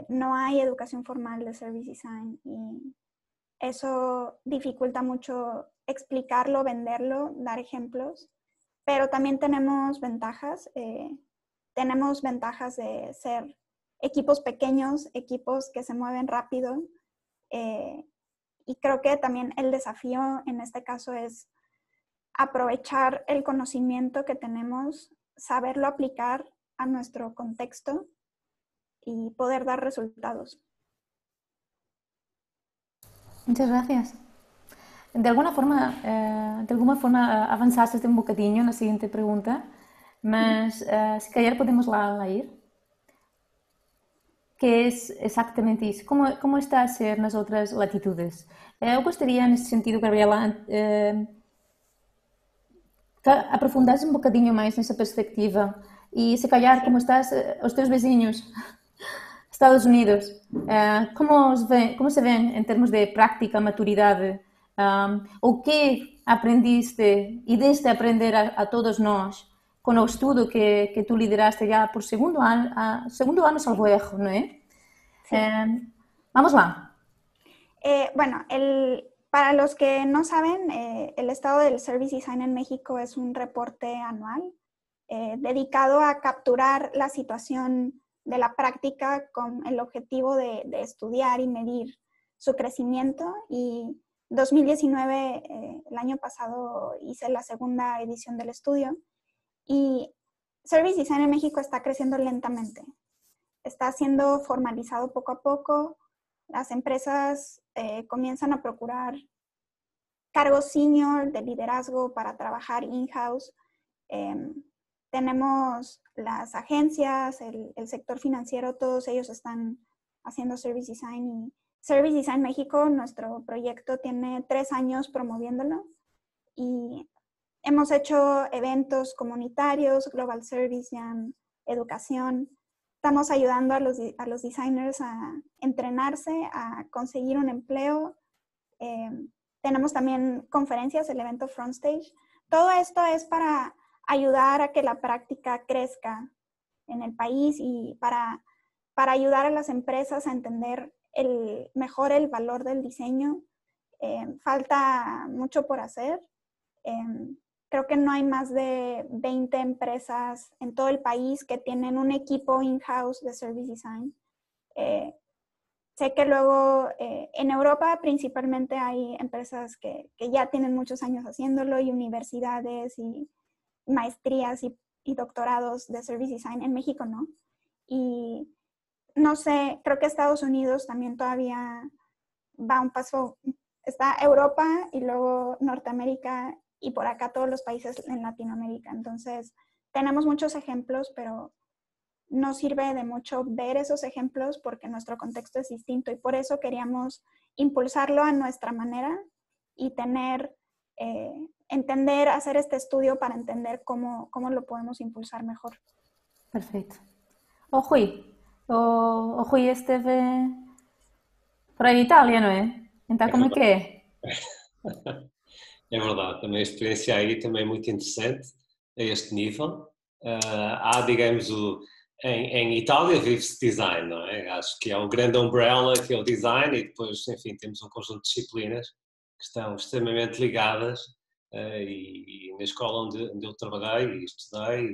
no hay educación formal de service design y eso dificulta mucho explicarlo, venderlo, dar ejemplos, pero también tenemos ventajas de ser equipos pequeños, equipos que se mueven rápido y creo que también el desafío en este caso es aprovechar el conocimiento que tenemos, saberlo aplicar a nuestro contexto y poder dar resultados. Muchas gracias. De alguma forma avançaste um bocadinho na seguinte pergunta, mas se calhar podemos lá ir. Que é exatamente isso. Como está a ser nas outras latitudes? Eu gostaria, nesse sentido, Gabriela, aprofundares um bocadinho mais nessa perspectiva e se calhar como estás os teus vizinhos Estados Unidos, como se vêem em termos de prática, maturidade, o que aprendiste e deste aprender a todos nós com o estudo que tu lideraste já por segundo ano salvo erro, não é? Vamos lá. Bueno, para los que no saben, el estado del Service Design en México es un reporte anual dedicado a capturar la situación de la práctica con el objetivo de estudiar y medir su crecimiento. Y 2019, el año pasado, hice la segunda edición del estudio y Service Design en México está creciendo lentamente. Está siendo formalizado poco a poco. Las empresas comienzan a procurar cargos senior de liderazgo para trabajar in-house. Tenemos las agencias, el sector financiero, todos ellos están haciendo Service Design. Y Service Design México, nuestro proyecto, tiene 3 años promoviéndolo. Y hemos hecho eventos comunitarios, Global Service Jam, educación. Estamos ayudando a los designers a entrenarse, a conseguir un empleo. Tenemos también conferencias, el evento Frontstage. Todo esto es para ayudar a que la práctica crezca en el país y para ayudar a las empresas a entender mejor el valor del diseño. Falta mucho por hacer. Creo que no hay más de 20 empresas en todo el país que tienen un equipo in-house de Service Design. Sé que luego en Europa principalmente hay empresas que ya tienen muchos años haciéndolo y universidades y maestrías y doctorados de Service Design. En México no. Y no sé, creo que Estados Unidos también todavía va un paso. Está Europa y luego Norteamérica y por acá todos los países en Latinoamérica. Entonces, tenemos muchos ejemplos, pero no sirve de mucho ver esos ejemplos porque nuestro contexto es distinto y por eso queríamos impulsarlo a nuestra manera y entender, hacer este estudio para entender cómo lo podemos impulsar mejor. Perfeito. O Rui esteve por aí em Itália, não é? Então, como é que é? É verdade, também a experiência aí também é muito interessante a este nível. Há, digamos, em Itália vive-se design, não é? Acho que há um grande umbrella que é o design e depois, enfim, temos um conjunto de disciplinas que estão extremamente ligadas e na escola onde eu trabalhei e estudei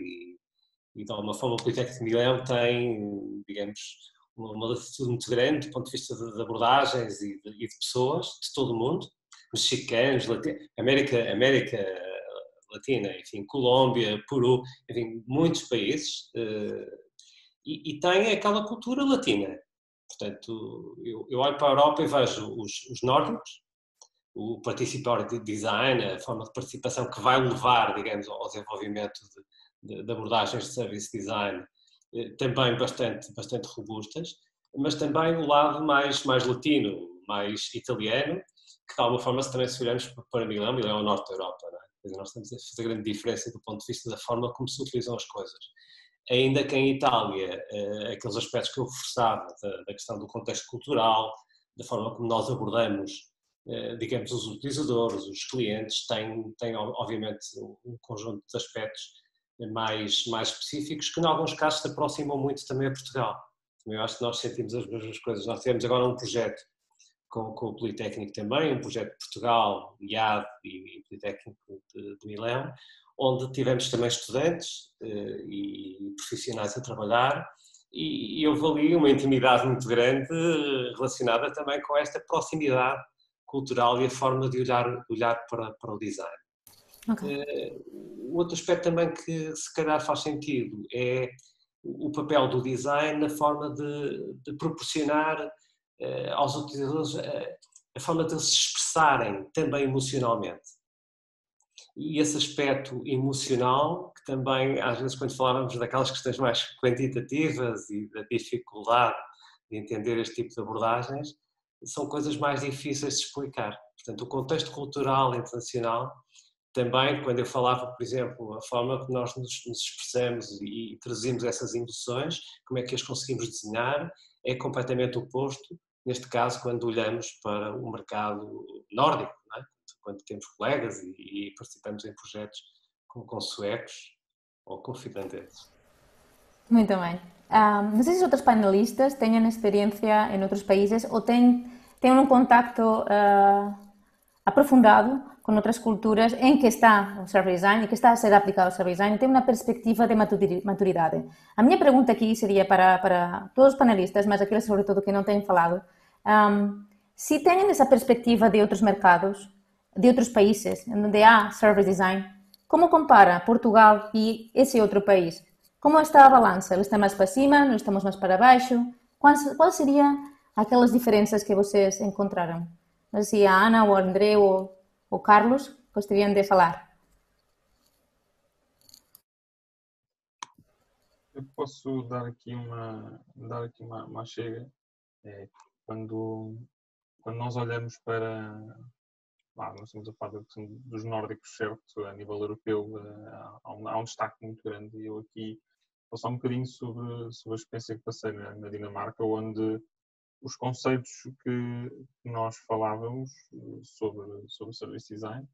e de alguma forma o Politécnico de Milão tem, digamos, uma latitude muito grande do ponto de vista de abordagens e de pessoas de todo o mundo. Mexicanos, América Latina, enfim, Colômbia, Peru, enfim, muitos países e tem aquela cultura latina. Portanto, eu olho para a Europa e vejo os nórdicos, o participatory design, a forma de participação que vai levar, digamos, ao desenvolvimento de abordagens de service design, também bastante robustas, mas também o lado mais latino, mais italiano, que de alguma forma também se olharmos para Milão é o norte da Europa, não é? Quer dizer, nós estamos a fazer grande diferença do ponto de vista da forma como se utilizam as coisas. Ainda que em Itália, aqueles aspectos que eu reforçava, da questão do contexto cultural, da forma como nós abordamos, digamos, os utilizadores, os clientes, tem obviamente um conjunto de aspectos mais específicos que em alguns casos se aproximam muito também a Portugal. Eu acho que nós sentimos as mesmas coisas. Nós tivemos agora um projeto com o Politécnico também, um projeto de Portugal, IAD e Politécnico de Milão, onde tivemos também estudantes e profissionais a trabalhar e houve ali uma intimidade muito grande relacionada também com esta proximidade cultural e a forma de olhar para o design. Okay. Outro aspecto também que se calhar faz sentido é o papel do design na forma de proporcionar aos utilizadores a forma de se expressarem também emocionalmente. E esse aspecto emocional, que também às vezes quando falávamos daquelas questões mais quantitativas e da dificuldade de entender este tipo de abordagens, são coisas mais difíceis de explicar. Portanto, o contexto cultural internacional, também quando eu falava, por exemplo, a forma que nós nos expressamos e traduzimos essas emoções, como é que as conseguimos desenhar, é completamente oposto, neste caso, quando olhamos para o mercado nórdico, não é? Quando temos colegas e participamos em projetos com suecos ou com finlandeses. Muito bem. Não sei se os outros panelistas tenham experiência em outros países ou têm tem um contacto aprofundado com outras culturas em que está o Service Design e que está a ser aplicado o Service Design, tem uma perspectiva de maturidade. A minha pergunta aqui seria para todos os panelistas, mas aqueles sobretudo que não têm falado, se têm essa perspectiva de outros mercados, de outros países, onde há Service Design, como compara Portugal e esse outro país? Como está a balança? Ele está mais para cima? Nós estamos mais para baixo? Quais seriam aquelas diferenças que vocês encontraram? Não sei se a Ana, o André ou o Carlos gostariam de falar. Eu posso dar aqui uma chega. Quando nós olhamos para... nós estamos a falar dos nórdicos, certo? A nível europeu há um destaque muito grande. E eu aqui vou falar um bocadinho sobre a experiência que passei na Dinamarca, onde os conceitos que nós falávamos sobre Service Design,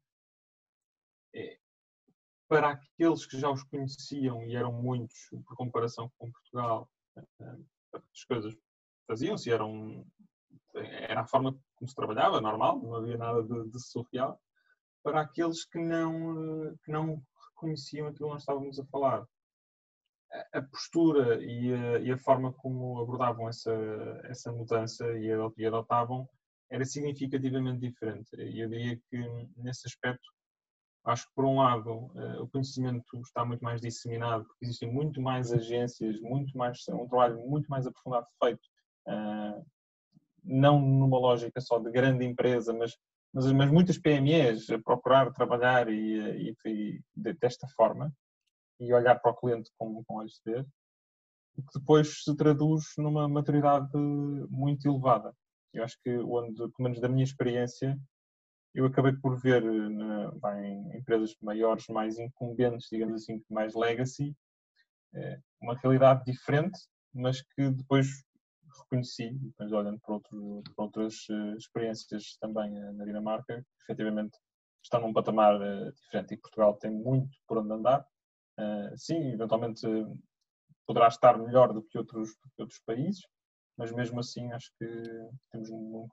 para aqueles que já os conheciam, e eram muitos por comparação com Portugal, as coisas faziam-se, era a forma como se trabalhava, normal, não havia nada de surreal. Para aqueles que não reconheciam aquilo que nós estávamos a falar, a postura e a forma como abordavam essa mudança e adotavam era significativamente diferente. E eu diria que, nesse aspecto, acho que, por um lado, o conhecimento está muito mais disseminado, porque existem muito mais agências, um trabalho muito mais aprofundado feito, não numa lógica só de grande empresa, mas muitas PMEs a procurar trabalhar e desta forma, e olhar para o cliente com olhos de ver, o que depois se traduz numa maturidade muito elevada. Eu acho que, pelo menos da minha experiência, eu acabei por ver em empresas maiores, mais incumbentes, digamos assim, mais legacy, uma realidade diferente, mas que depois reconheci, depois olhando para outras experiências também na Dinamarca, que efetivamente estão num patamar diferente, e Portugal tem muito por onde andar. Sim, eventualmente poderá estar melhor do que outros países, mas mesmo assim acho que temos um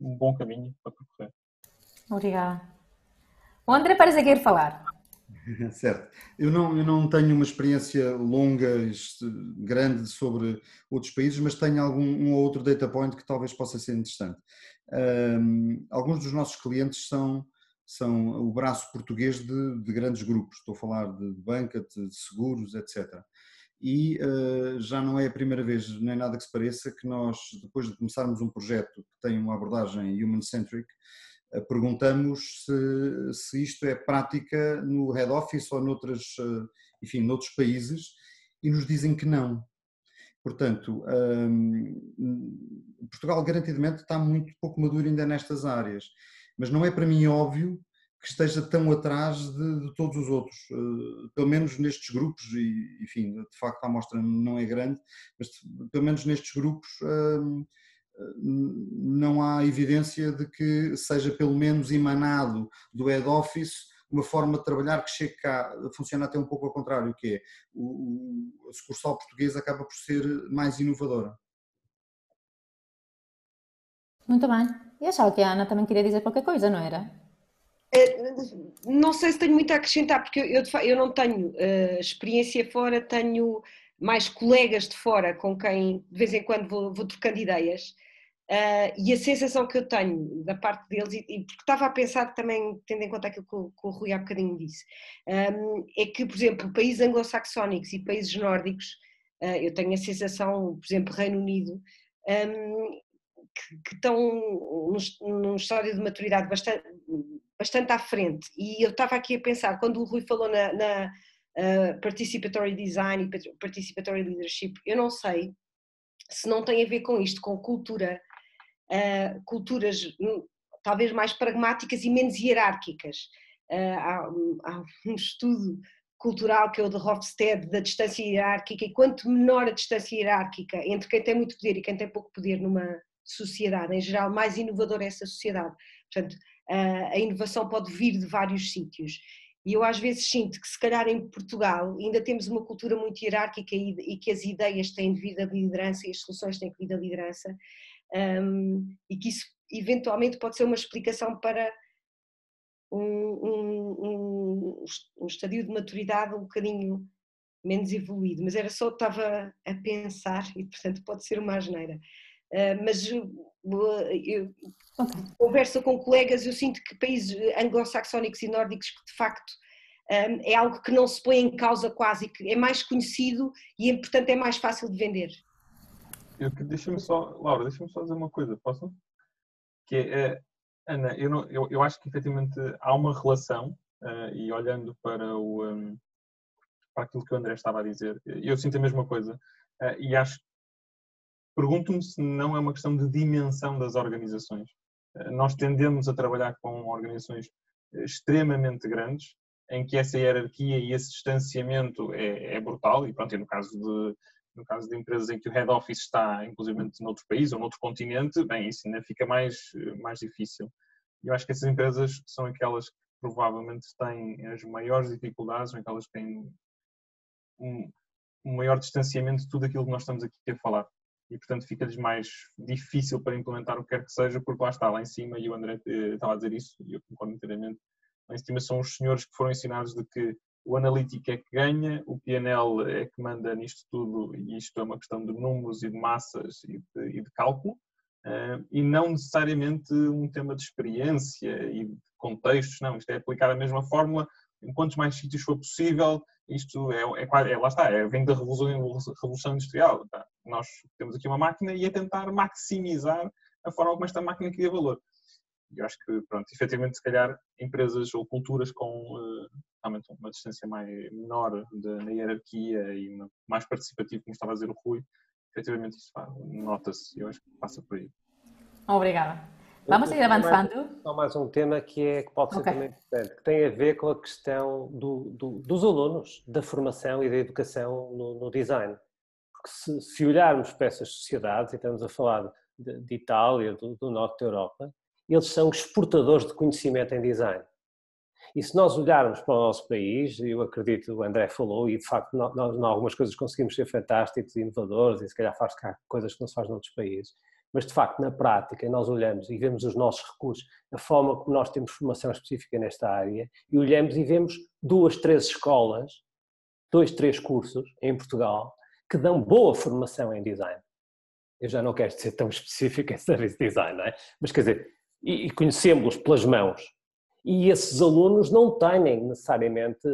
bom caminho para percorrer. Obrigada. O André parece querer falar. Certo. Eu não tenho uma experiência longa, grande sobre outros países, mas tenho um ou outro data point que talvez possa ser interessante. Alguns dos nossos clientes são o braço português de grandes grupos. Estou a falar de banca, de seguros, etc. E já não é a primeira vez, nem nada que se pareça, que nós, depois de começarmos um projeto que tem uma abordagem human-centric, perguntamos se isto é prática no head office ou noutros países, e nos dizem que não. Portanto, Portugal garantidamente está muito pouco maduro ainda nestas áreas, mas não é para mim óbvio que esteja tão atrás de todos os outros, pelo menos nestes grupos, e enfim, de facto a amostra não é grande, mas pelo menos nestes grupos não há evidência de que seja pelo menos emanado do head office uma forma de trabalhar que chegue cá, funciona até um pouco ao contrário, que é a sucursal portuguesa acaba por ser mais inovadora. Muito bem. E achava que a Ana também queria dizer qualquer coisa, não era? Não sei se tenho muito a acrescentar, porque eu não tenho experiência fora, tenho mais colegas de fora com quem de vez em quando vou trocando ideias. E a sensação que eu tenho da parte deles, e porque estava a pensar também, tendo em conta aquilo que o Rui há bocadinho disse, é que, por exemplo, países anglo-saxónicos e países nórdicos, eu tenho a sensação, por exemplo, Reino Unido, que estão num estádio de maturidade bastante à frente. E eu estava aqui a pensar, quando o Rui falou na participatory design e participatory leadership, eu não sei se não tem a ver com isto, com culturas talvez mais pragmáticas e menos hierárquicas. Há um estudo cultural que é o de Hofstede, da distância hierárquica, e quanto menor a distância hierárquica entre quem tem muito poder e quem tem pouco poder numa sociedade, em geral, mais inovadora é essa sociedade. Portanto, a inovação pode vir de vários sítios. E eu às vezes sinto que, se calhar, em Portugal ainda temos uma cultura muito hierárquica e que as ideias têm de vir da liderança e as soluções têm que vir da liderança, e que isso eventualmente pode ser uma explicação para um estadio de maturidade um bocadinho menos evoluído, mas era só que estava a pensar e, portanto, pode ser uma asneira. Mas eu converso com colegas, eu sinto que países anglo-saxónicos e nórdicos que, de facto, é algo que não se põe em causa quase, que é mais conhecido e, portanto, é mais fácil de vender. Laura, deixa-me só dizer uma coisa, posso? Que é, Ana, eu acho que efetivamente há uma relação, e olhando para aquilo que o André estava a dizer, eu sinto a mesma coisa, e pergunto-me se não é uma questão de dimensão das organizações. Nós tendemos a trabalhar com organizações extremamente grandes, em que essa hierarquia e esse distanciamento é brutal, e pronto, e no caso de empresas em que o head office está, inclusive, noutro país ou noutro continente, bem, isso ainda fica mais difícil. Eu acho que essas empresas são aquelas que provavelmente têm as maiores dificuldades, são aquelas que têm um maior distanciamento de tudo aquilo que nós estamos aqui a falar. E, portanto, fica-lhes mais difícil para implementar o que quer que seja, porque lá em cima, e o André estava a dizer isso, e eu concordo inteiramente, lá em cima são os senhores que foram ensinados de que o analítico é que ganha, o PNL é que manda nisto tudo, e isto é uma questão de números e de massas e de cálculo, e não necessariamente um tema de experiência e de contextos, não, isto é aplicar a mesma fórmula em quantos mais sítios for possível. Isto lá está, vem da revolução industrial. Tá? Nós temos aqui uma máquina e é tentar maximizar a forma como esta máquina cria valor. E eu acho que, pronto, efetivamente, se calhar, empresas ou culturas com realmente uma distância menor na hierarquia e mais participativo, como estava a dizer o Rui, efetivamente isso nota-se. Eu acho que passa por aí. Obrigada. Vamos ir avançando. Só mais um tema que pode ser também importante, que tem a ver com a questão dos alunos, da formação e da educação no design. Porque se olharmos para essas sociedades, e estamos a falar de Itália, do norte da Europa, eles são exportadores de conhecimento em design. E se nós olharmos para o nosso país, eu acredito, o André falou, e de facto nós em algumas coisas conseguimos ser fantásticos e inovadores, e se calhar faz cá coisas que não se faz noutros países, mas de facto na prática nós olhamos e vemos os nossos recursos, a forma como nós temos formação específica nesta área, e olhamos e vemos 2, 3 escolas, 2, 3 cursos em Portugal, que dão boa formação em design. Eu já não quero ser tão específico em service design, não é? Mas quer dizer, e conhecemos-los pelas mãos. E esses alunos não têm necessariamente,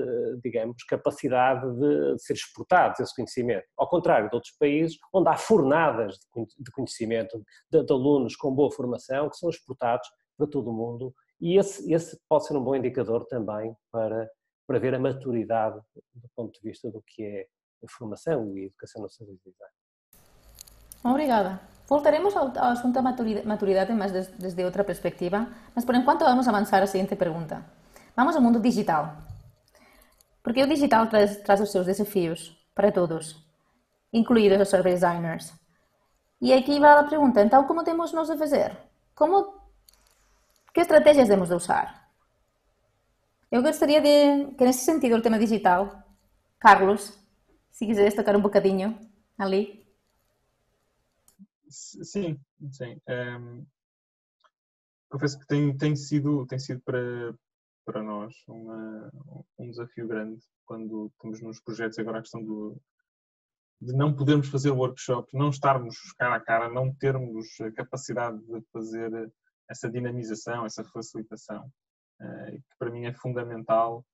digamos, capacidade de ser exportados esse conhecimento. Ao contrário de outros países, onde há fornadas de conhecimento de alunos com boa formação que são exportados para todo o mundo. E esse pode ser um bom indicador também para ver a maturidade do ponto de vista do que é a formação e a educação no serviço de design. Obrigada. Voltaremos ao assunto da maturidade, mas desde outra perspectiva. Mas por enquanto vamos avançar a seguinte pergunta. Vamos ao mundo digital. Porque o digital traz os seus desafios para todos, incluídos os service designers. E aqui vai a pergunta, então como temos nós a fazer? Que estratégias temos de usar? Eu gostaria que nesse sentido o tema digital, Carlos, se quiseres tocar um bocadinho ali. Sim. Confesso que tem sido para nós um desafio grande quando estamos nos projetos. Agora a questão de não podermos fazer workshops, não estarmos cara a cara, não termos a capacidade de fazer essa dinamização, essa facilitação, que para mim é fundamental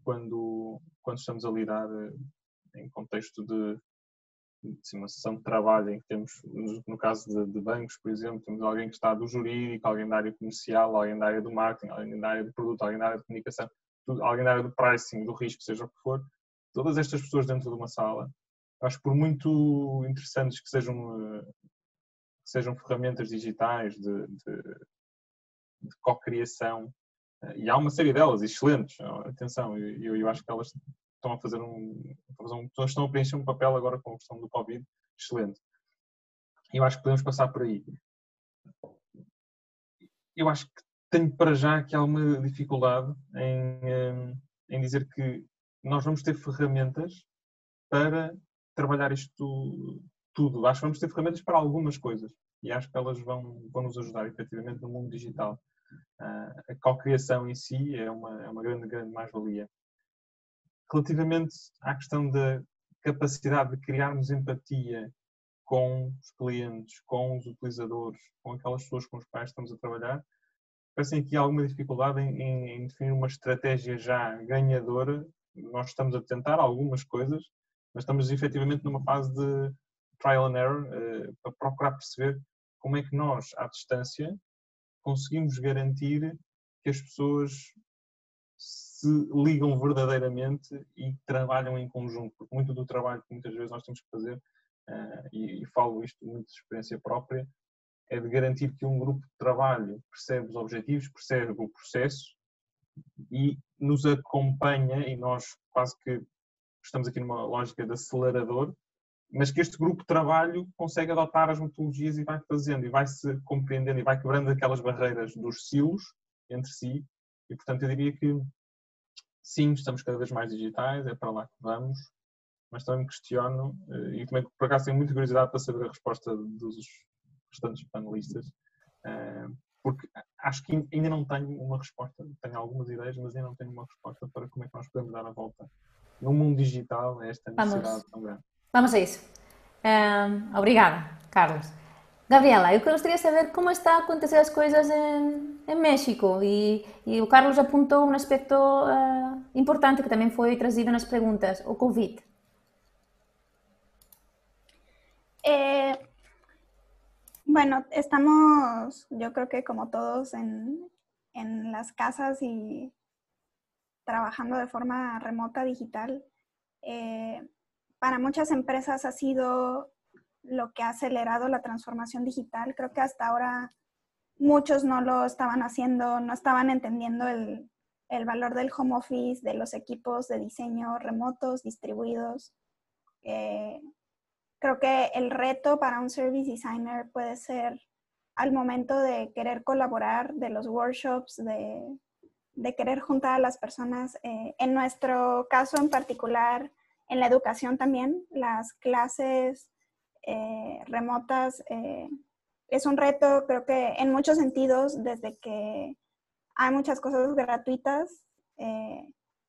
quando estamos a lidar em contexto de uma sessão de trabalho em que temos, no caso de bancos, por exemplo, temos alguém que está do jurídico, alguém da área comercial, alguém da área do marketing, alguém da área do produto, alguém da área de comunicação, alguém da área do pricing, do risco, seja o que for. Todas estas pessoas dentro de uma sala, acho que por muito interessantes que sejam ferramentas digitais de co-criação, e há uma série delas excelentes, atenção, eu acho que elas estão a preencher um papel agora com a questão do Covid, excelente. E eu acho que podemos passar por aí. Eu acho que tenho para já que há uma dificuldade em dizer que nós vamos ter ferramentas para trabalhar isto tudo. Acho que vamos ter ferramentas para algumas coisas. e acho que elas vão nos ajudar efetivamente no mundo digital. A cocriação em si é uma grande mais-valia. Relativamente à questão da capacidade de criarmos empatia com os clientes, com os utilizadores, com aquelas pessoas com as quais estamos a trabalhar, parece aqui alguma dificuldade em definir uma estratégia já ganhadora. Nós estamos a tentar algumas coisas, mas estamos efetivamente numa fase de trial and error, para procurar perceber como é que nós, à distância, conseguimos garantir que as pessoas se ligam verdadeiramente e trabalham em conjunto, porque muito do trabalho que muitas vezes nós temos que fazer, e falo isto muito de experiência própria, é de garantir que um grupo de trabalho percebe os objetivos, percebe o processo e nos acompanha, e nós quase que estamos aqui numa lógica de acelerador, mas que este grupo de trabalho consegue adotar as metodologias e vai fazendo, e vai-se compreendendo, e vai quebrando aquelas barreiras dos silos entre si, e portanto eu diria que sim, estamos cada vez mais digitais, é para lá que vamos, mas também me questiono, e também por acaso tenho muita curiosidade para saber a resposta dos restantes panelistas, porque acho que ainda não tenho uma resposta, tenho algumas ideias, mas ainda não tenho uma resposta para como é que nós podemos dar a volta no mundo digital a esta necessidade tão grande. Vamos a isso. Obrigada, Carlos. Gabriela, eu gostaria de saber como está a acontecer as coisas em México e o Carlos apontou um aspecto importante que também foi trazido nas perguntas, o COVID. Bueno, estamos, yo creo que como todos, en las casas y trabajando de forma remota digital. Para muchas empresas ha sido lo que ha acelerado la transformación digital. Creo que hasta ahora muchos no lo estaban haciendo, no estaban entendiendo el valor del home office, de los equipos de diseño remotos, distribuidos. Creo que el reto para un service designer puede ser al momento de querer colaborar, de los workshops, de querer juntar a las personas. En nuestro caso en particular, en la educación también, las clases remotas es un reto, creo que en muchos sentidos, desde que hay muchas cosas gratuitas,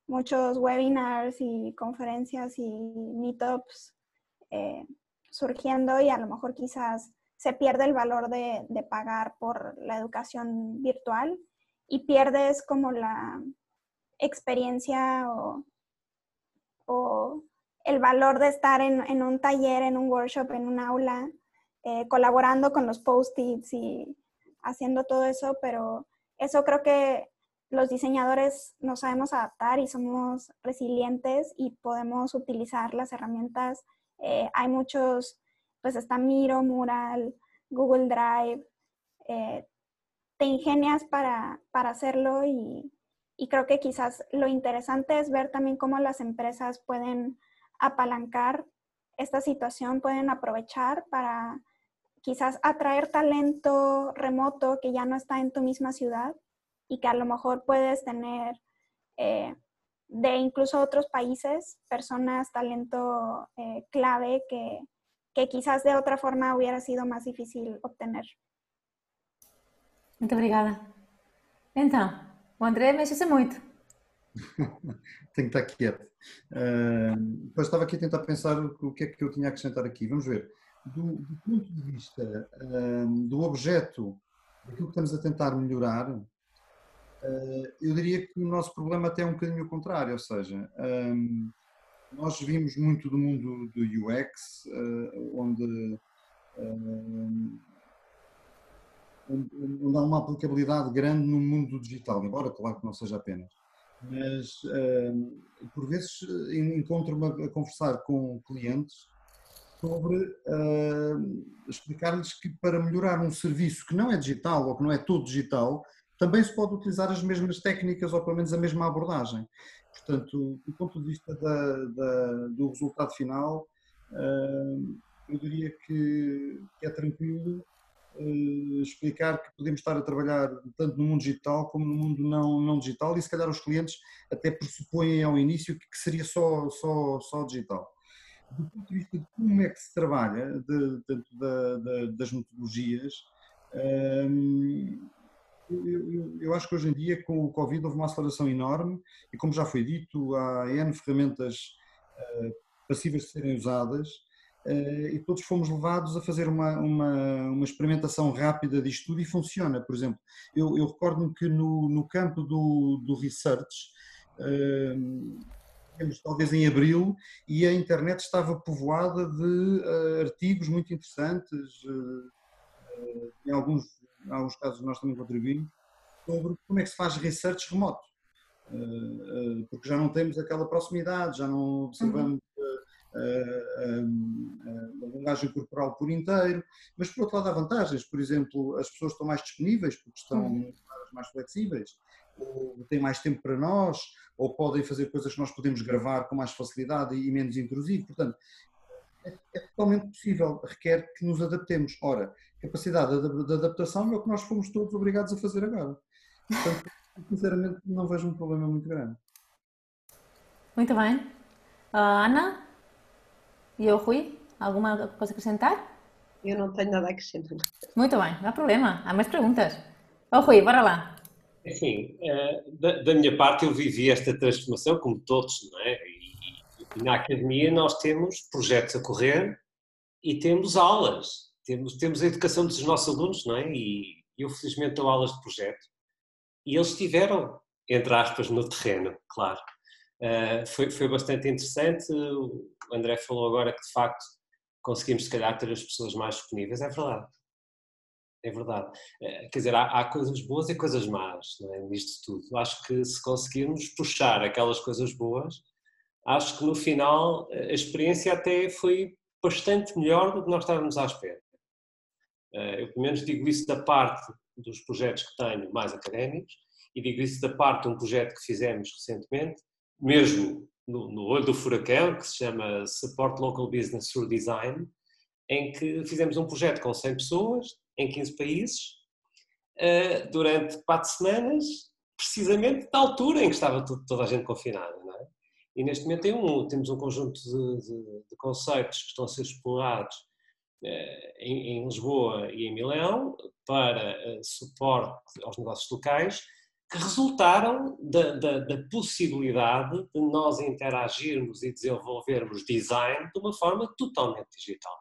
muchos webinars y conferencias y meetups surgiendo, y a lo mejor quizás se pierde el valor de pagar por la educación virtual y pierdes como la experiencia o el valor de estar en un taller, en un workshop, en un aula, colaborando con los post-its y haciendo todo eso, pero eso creo que los diseñadores nos sabemos adaptar y somos resilientes y podemos utilizar las herramientas. Hay muchos, pues está Miro, Mural, Google Drive, te ingenias para hacerlo y creo que quizás lo interesante es ver también cómo las empresas pueden apalancar esta situación, pueden aprovechar para quizás atraer talento remoto que ya no está en tu misma ciudad y que a lo mejor puedes tener de incluso otros países, personas, talento clave que quizás de otra forma hubiera sido más difícil obtener. Muito obrigada. Então, o André mexe-se muito. Tenho que estar quieto. Depois estava aqui a tentar pensar o que é que eu tinha a acrescentar aqui. Vamos ver. Do ponto de vista do objeto, daquilo que estamos a tentar melhorar, eu diria que o nosso problema até é um bocadinho o contrário, ou seja, nós vimos muito do mundo do UX, onde há uma aplicabilidade grande no mundo digital, embora claro que não seja apenas. Mas por vezes encontro-me a conversar com clientes sobre explicar-lhes que para melhorar um serviço que não é digital ou que não é todo digital, também se pode utilizar as mesmas técnicas ou pelo menos a mesma abordagem. Portanto, do ponto de vista do resultado final, eu diria que é tranquilo explicar que podemos estar a trabalhar tanto no mundo digital como no mundo não digital, e se calhar os clientes até pressupõem ao início que seria só digital. Do ponto de vista de como é que se trabalha, das metodologias, eu acho que hoje em dia, com o Covid, houve uma aceleração enorme e, como já foi dito, há N ferramentas passíveis de serem usadas e todos fomos levados a fazer uma experimentação rápida disto tudo e funciona. Por exemplo, eu recordo-me que no campo do research, talvez em abril, e a internet estava povoada de artigos muito interessantes, em alguns casos nós também contribuímos, sobre como é que se faz research remoto, porque já não temos aquela proximidade, já não observamos a linguagem corporal por inteiro, mas por outro lado há vantagens. Por exemplo, as pessoas estão mais disponíveis porque estão mais flexíveis, ou têm mais tempo para nós, ou podem fazer coisas que nós podemos gravar com mais facilidade e menos intrusivo. Portanto, é totalmente possível, requer que nos adaptemos. Ora, capacidade de adaptação é o que nós fomos todos obrigados a fazer agora. Portanto, sinceramente, não vejo um problema muito grande. Muito bem. Ana? E eu, Rui? Alguma coisa a acrescentar? Eu não tenho nada a acrescentar. Muito bem, não há problema. Há mais perguntas. Rui, bora lá. Enfim, da minha parte eu vivi esta transformação, como todos, não é? E na academia nós temos projetos a correr e temos aulas. Temos a educação dos nossos alunos, não é? E eu felizmente dou aulas de projeto. E eles estiveram, entre aspas, no terreno, claro. Foi bastante interessante. O André falou agora que de facto conseguimos se calhar ter as pessoas mais disponíveis. É verdade. É verdade. Quer dizer, há coisas boas e coisas más, não é, nisto tudo. Acho que se conseguirmos puxar aquelas coisas boas, acho que no final a experiência até foi bastante melhor do que nós estávamos à espera. Eu pelo menos digo isso da parte dos projetos que tenho mais académicos e digo isso da parte de um projeto que fizemos recentemente, mesmo no olho do furacão, que se chama Support Local Business Through Design, em que fizemos um projeto com 100 pessoas, em 15 países, durante 4 semanas, precisamente na altura em que estava toda a gente confinada, não é? E neste momento temos um conjunto de conceitos que estão a ser explorados em Lisboa e em Milão para suporte aos negócios locais, que resultaram da possibilidade de nós interagirmos e desenvolvermos design de uma forma totalmente digital.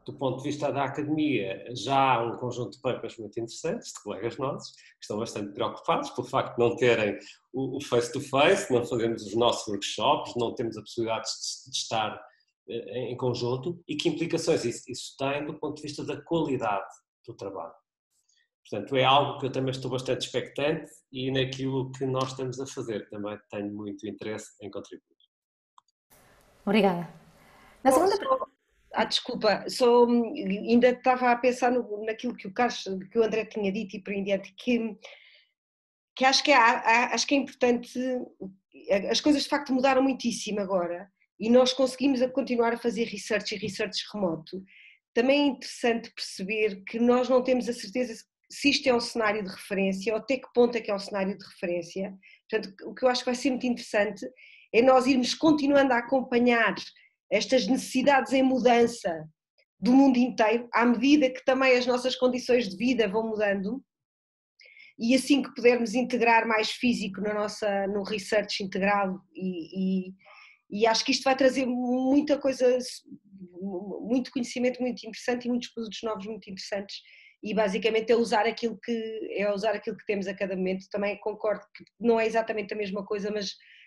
Do ponto de vista da academia, já há um conjunto de papers muito interessantes, de colegas nossos, que estão bastante preocupados pelo facto de não terem o face-to-face, não fazemos os nossos workshops, não temos a possibilidade de estar em conjunto, e que implicações isso tem do ponto de vista da qualidade do trabalho. Portanto, é algo que eu também estou bastante expectante e naquilo que nós estamos a fazer também tenho muito interesse em contribuir. Obrigada. Na segunda... Desculpa, ainda estava a pensar naquilo que o André tinha dito e por em diante, que acho que é importante. As coisas de facto mudaram muitíssimo agora e nós conseguimos continuar a fazer research e research remoto. Também é interessante perceber que nós não temos a certeza se isto é um cenário de referência ou até que ponto é que é um cenário de referência. Portanto, o que eu acho que vai ser muito interessante é nós irmos continuando a acompanhar estas necessidades em mudança do mundo inteiro, à medida que também as nossas condições de vida vão mudando, e assim que pudermos integrar mais físico no research integrado, e acho que isto vai trazer muita coisa, muito conhecimento muito interessante e muitos produtos novos muito interessantes, e basicamente é usar aquilo que temos a cada momento. Também concordo que não é exatamente a mesma coisa,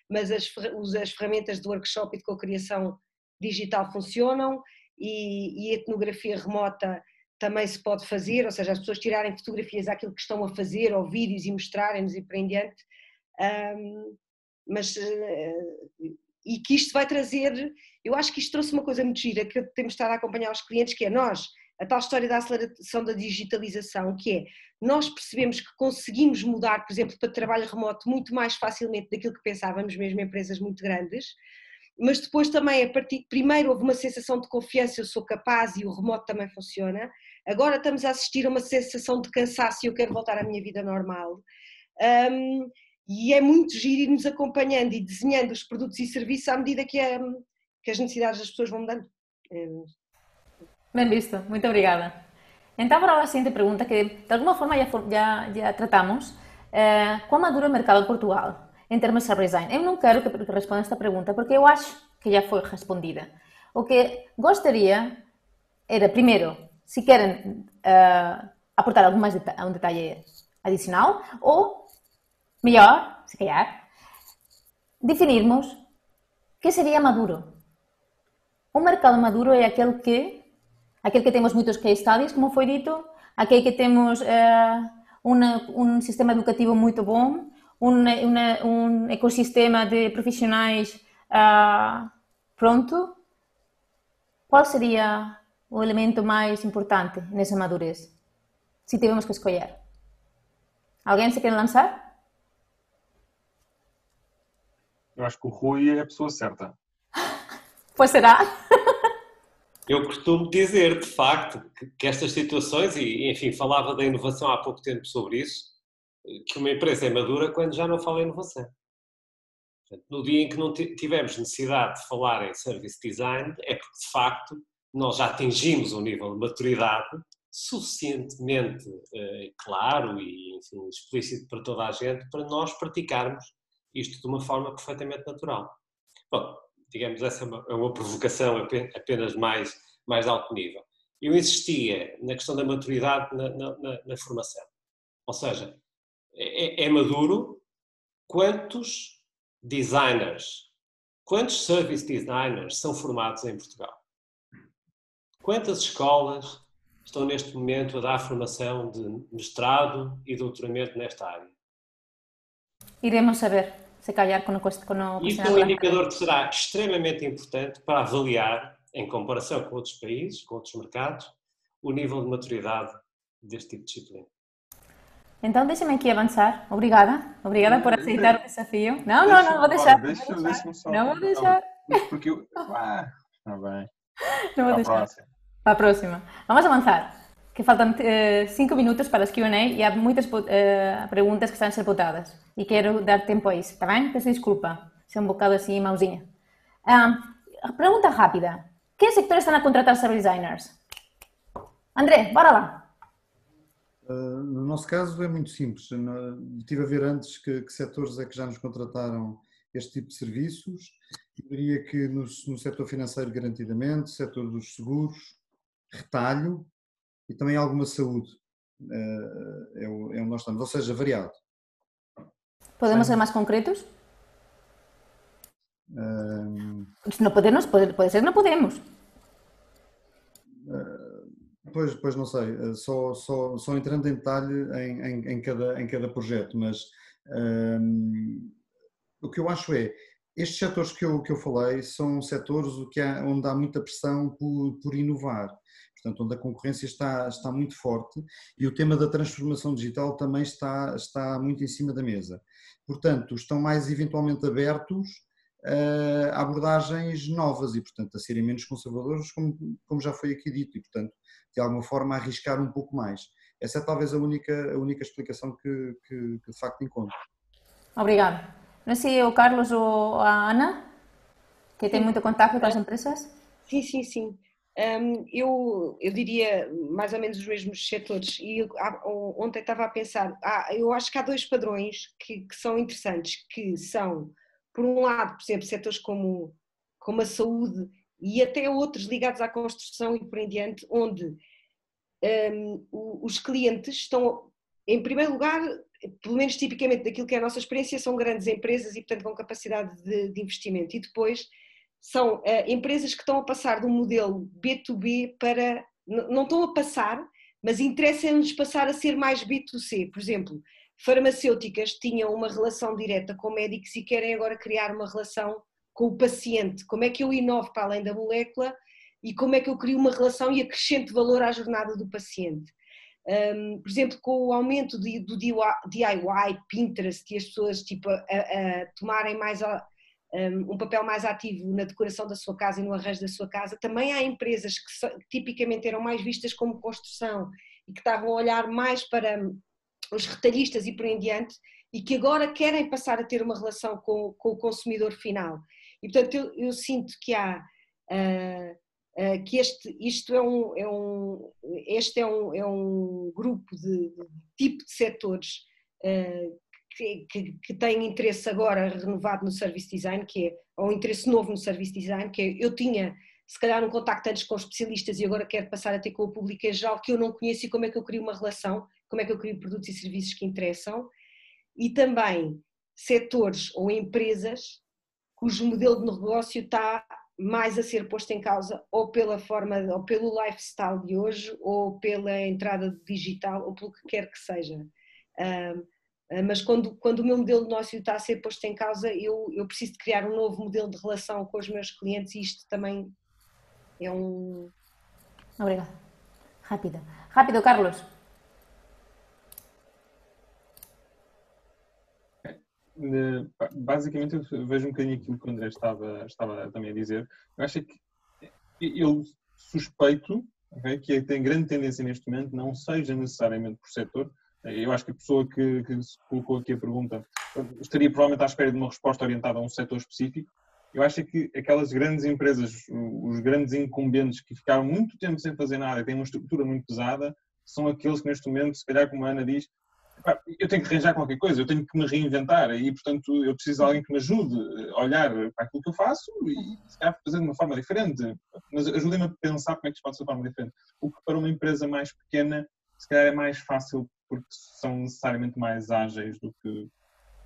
mas as ferramentas de workshop e de cocriação digital funcionam e a etnografia remota também se pode fazer, ou seja, as pessoas tirarem fotografias daquilo que estão a fazer ou vídeos e mostrarem-nos e por em diante, e que isto vai trazer, eu acho que isto trouxe uma coisa muito gira que temos estado a acompanhar os clientes, que é a tal história da aceleração da digitalização, que é, nós percebemos que conseguimos mudar, por exemplo, para trabalho remoto muito mais facilmente daquilo que pensávamos, mesmo em empresas muito grandes, mas depois também, primeiro houve uma sensação de confiança, eu sou capaz e o remoto também funciona, agora estamos a assistir a uma sensação de cansaço e eu quero voltar à minha vida normal, e é muito giro irmos acompanhando e desenhando os produtos e serviços à medida que que as necessidades das pessoas vão mudando. Bem visto, muito obrigada. Então, para a seguinte pergunta, que de alguma forma já tratamos, quão maduro é o mercado de Portugal em termos de server design? Eu não quero que responda esta pergunta, porque eu acho que já foi respondida. O que gostaria era, primeiro, se querem aportar um detalhe adicional, ou, melhor, se calhar, definirmos o que seria maduro. Um mercado maduro é aquele que temos muitos case studies, como foi dito, aquele que temos um sistema educativo muito bom, um ecossistema de profissionais pronto. Qual seria o elemento mais importante nessa madurez, se tivermos que escolher? Alguém se quer lançar? Eu acho que o Rui é a pessoa certa. Pois será. Eu costumo dizer, de facto, que estas situações, e enfim, falava da inovação há pouco tempo sobre isso, que uma empresa é madura quando já não fala em inovação. Portanto, no dia em que não tivermos necessidade de falar em service design, é porque, de facto, nós já atingimos um nível de maturidade suficientemente claro e, enfim, explícito para toda a gente, para nós praticarmos isto de uma forma perfeitamente natural. Bom, digamos, essa é uma provocação apenas mais de alto nível. Eu insistia na questão da maturidade na formação. Ou seja, é maduro quantos designers, quantos service designers são formados em Portugal? Quantas escolas estão neste momento a dar formação de mestrado e doutoramento nesta área? Iremos saber, se calhar, com o Isto é um indicador que será extremamente importante para avaliar, em comparação com outros países, com outros mercados, o nível de maturidade deste tipo de disciplina. Então, deixa-me aqui avançar. Obrigada por aceitar o desafio. Não, vou deixar. Deixa-me só. Não vou deixar. Porque eu... está bem. Não vou deixar. Para a próxima. Vamos avançar. Que faltam 5 minutos para as Q&A e há muitas perguntas que estão a ser votadas. E quero dar tempo a isso, está bem? Peço desculpa. Se é um bocado assim, mauzinha. Pergunta rápida. Que sectores estão a contratar service designers? André, bora lá. No nosso caso é muito simples. Estive a ver antes que setores é que já nos contrataram este tipo de serviços. Eu diria que no setor financeiro garantidamente, setor dos seguros, retalho e também alguma saúde. É onde nós estamos, ou seja, variado. Podemos ser mais concretos? Se não podemos, pode ser que não podemos. Pois não sei, só entrando em detalhe em cada projeto, mas o que eu acho é, estes setores que eu falei são setores onde há muita pressão por inovar, portanto onde a concorrência está muito forte e o tema da transformação digital também está muito em cima da mesa. Portanto, estão mais eventualmente abertos a abordagens novas e, portanto, a serem menos conservadores, como já foi aqui dito, e, portanto, de alguma forma arriscar um pouco mais. Essa é talvez a única explicação que de facto encontro. Obrigada. Não sei se é o Carlos ou a Ana, que tem muito contato com as empresas? Sim. Eu diria mais ou menos os mesmos setores e ontem estava a pensar, eu acho que há dois padrões que são interessantes, que são, por um lado, por exemplo, setores como a saúde e até outros ligados à construção e por em diante, onde os clientes estão, em primeiro lugar, pelo menos tipicamente daquilo que é a nossa experiência, são grandes empresas e, portanto, com capacidade de investimento. E depois são empresas que estão a passar de um modelo B2B para... Não estão a passar, mas interessa-nos passar a ser mais B2C. Por exemplo, farmacêuticas tinham uma relação direta com médicos e querem agora criar uma relação com o paciente. Como é que eu inovo para além da molécula e como é que eu crio uma relação e acrescento valor à jornada do paciente? Por exemplo, com o aumento do DIY, Pinterest e as pessoas a tomarem mais um papel mais ativo na decoração da sua casa e no arranjo da sua casa, também há empresas que tipicamente eram mais vistas como construção e que estavam a olhar mais para os retalhistas e por em diante e que agora querem passar a ter uma relação com o consumidor final. E portanto eu sinto que há que este é um grupo de tipo de setores que tem interesse agora renovado no Service Design, que é, ou um interesse novo no Service Design, que é, eu tinha se calhar um contacto antes com especialistas e agora quero passar a ter com o público em geral que eu não conheço, e como é que eu crio uma relação, como é que eu crio produtos e serviços que interessam, e também setores ou empresas cujo modelo de negócio está mais a ser posto em causa ou pela forma, ou pelo lifestyle de hoje, ou pela entrada digital, ou pelo que quer que seja. Mas quando o meu modelo de negócio está a ser posto em causa, eu preciso de criar um novo modelo de relação com os meus clientes, e isto também é um... Obrigada. Rápido, Carlos. Basicamente eu vejo um bocadinho aquilo que o André estava também a dizer. Eu acho que eu suspeito, okay, que tem grande tendência neste momento, não seja necessariamente por setor. Eu acho que a pessoa que se colocou aqui a pergunta estaria provavelmente à espera de uma resposta orientada a um setor específico. Eu acho que aquelas grandes empresas, os grandes incumbentes que ficaram muito tempo sem fazer nada e têm uma estrutura muito pesada, são aqueles que neste momento, se calhar como a Ana diz, eu tenho que arranjar qualquer coisa, eu tenho que me reinventar e, portanto, eu preciso de alguém que me ajude a olhar para aquilo que eu faço e, se calhar, fazer de uma forma diferente. Mas ajude-me a pensar como é que isto pode ser de forma diferente. O que para uma empresa mais pequena, se calhar é mais fácil porque são necessariamente mais ágeis do que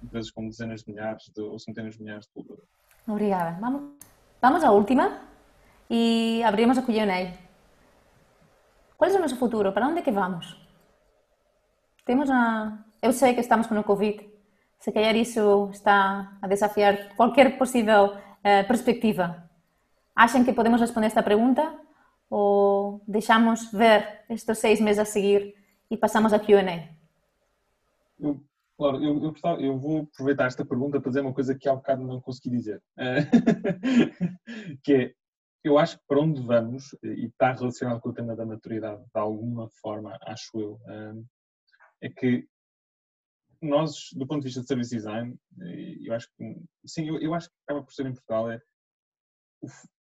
empresas com dezenas de milhares ou centenas de milhares de colaboradores. Obrigada. Vamos à última e abrimos a Q&A. Qual é o nosso futuro? Para onde é que vamos? Eu sei que estamos com o Covid, se calhar isso está a desafiar qualquer possível perspectiva. Acham que podemos responder esta pergunta ou deixamos ver estes 6 meses a seguir e passamos a Q&A? Claro, eu vou aproveitar esta pergunta para dizer uma coisa que há bocado não consegui dizer. Que é, eu acho que para onde vamos, e está relacionado com o tema da maturidade, de alguma forma, acho eu, é que nós, do ponto de vista de service design, eu acho que, sim, eu acho que acaba por ser em Portugal, é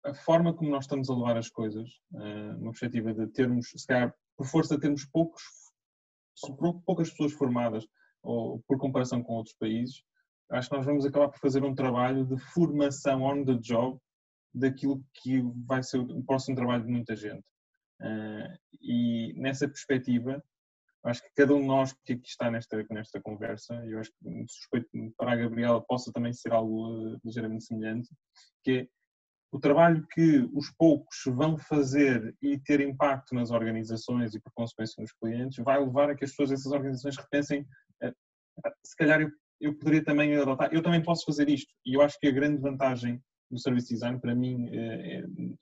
a forma como nós estamos a levar as coisas, uma perspectiva de termos, se calhar, por força de termos poucas pessoas formadas, ou por comparação com outros países, acho que nós vamos acabar por fazer um trabalho de formação on the job daquilo que vai ser o próximo trabalho de muita gente. E nessa perspectiva, acho que cada um de nós que aqui está nesta conversa, eu acho que suspeito para a Gabriela possa também ser algo ligeiramente semelhante, que é o trabalho que os poucos vão fazer e ter impacto nas organizações e por consequência nos clientes, vai levar a que as pessoas dessas organizações repensem, se calhar eu poderia também adotar, eu também posso fazer isto. E eu acho que a grande vantagem do service design, para mim,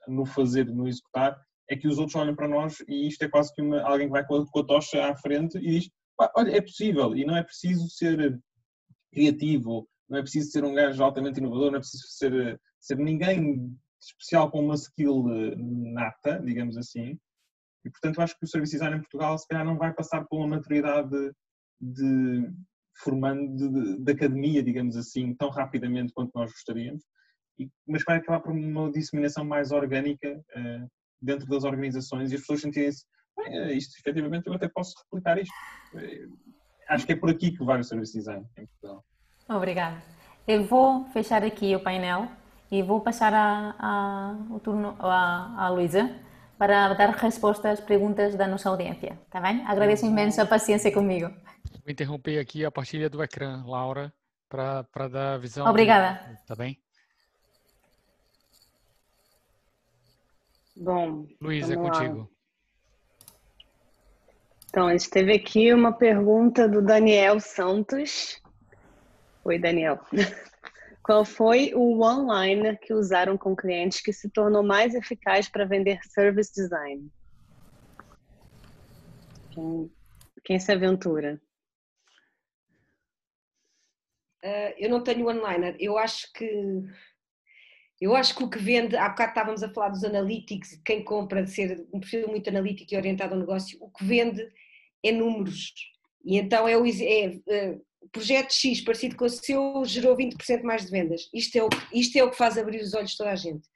no fazer, no executar, é que os outros olham para nós e isto é quase que alguém que vai com a tocha à frente e diz, olha, é possível, e não é preciso ser criativo, não é preciso ser um gajo altamente inovador, não é preciso ser ninguém especial com uma skill nata, digamos assim. E, portanto, eu acho que o service design em Portugal, se calhar, não vai passar por uma maturidade de academia, digamos assim, tão rapidamente quanto nós gostaríamos, mas vai acabar por uma disseminação mais orgânica dentro das organizações e as pessoas sentirem-se, isto, efetivamente, eu até posso replicar isto. Acho que é por aqui que vai o service design em Portugal. Obrigada. Eu vou fechar aqui o painel e vou passar o turno à Luísa para dar resposta às perguntas da nossa audiência. Está bem? Agradeço imenso a paciência comigo. Vou interromper aqui a partilha do ecrã, Laura, para dar a visão. Obrigada. Está bem? Bom, Luísa, é contigo. Então, a gente teve aqui uma pergunta do Daniel Santos. Oi, Daniel. Qual foi o one-liner que usaram com clientes que se tornou mais eficaz para vender service design? Quem se aventura? Eu não tenho one-liner. Eu acho que o que vende, há bocado estávamos a falar dos analytics, quem compra de ser um perfil muito analítico e orientado ao negócio, o que vende é números. E então projeto X parecido com o seu gerou 20% mais de vendas. Isto é o que faz abrir os olhos de toda a gente.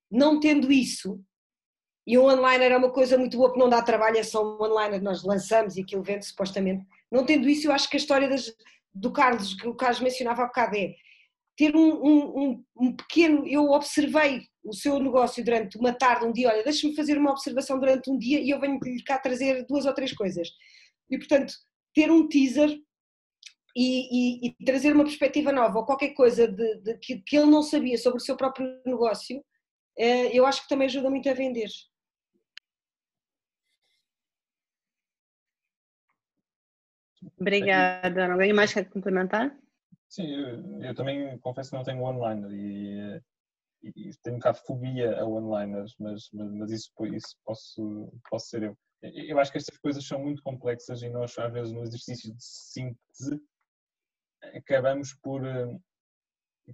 Não tendo isso, e o online era uma coisa muito boa, que não dá trabalho, é só um online, nós lançamos e aquilo vende supostamente. Não tendo isso, eu acho que a história do Carlos, que o Carlos mencionava há bocado, é ter um pequeno... Eu observei o seu negócio durante uma tarde, um dia, olha, deixa-me fazer uma observação durante um dia e eu venho cá trazer 2 ou 3 coisas. E, portanto, ter um teaser e trazer uma perspectiva nova ou qualquer coisa que ele não sabia sobre o seu próprio negócio, eu acho que também ajuda muito a vender. Obrigada. Alguém mais quer complementar? Sim, eu também confesso que não tenho onliner e tenho um bocado de fobia a onliners, mas isso posso ser eu. Eu acho que estas coisas são muito complexas e nós, às vezes, no exercício de síntese, acabamos por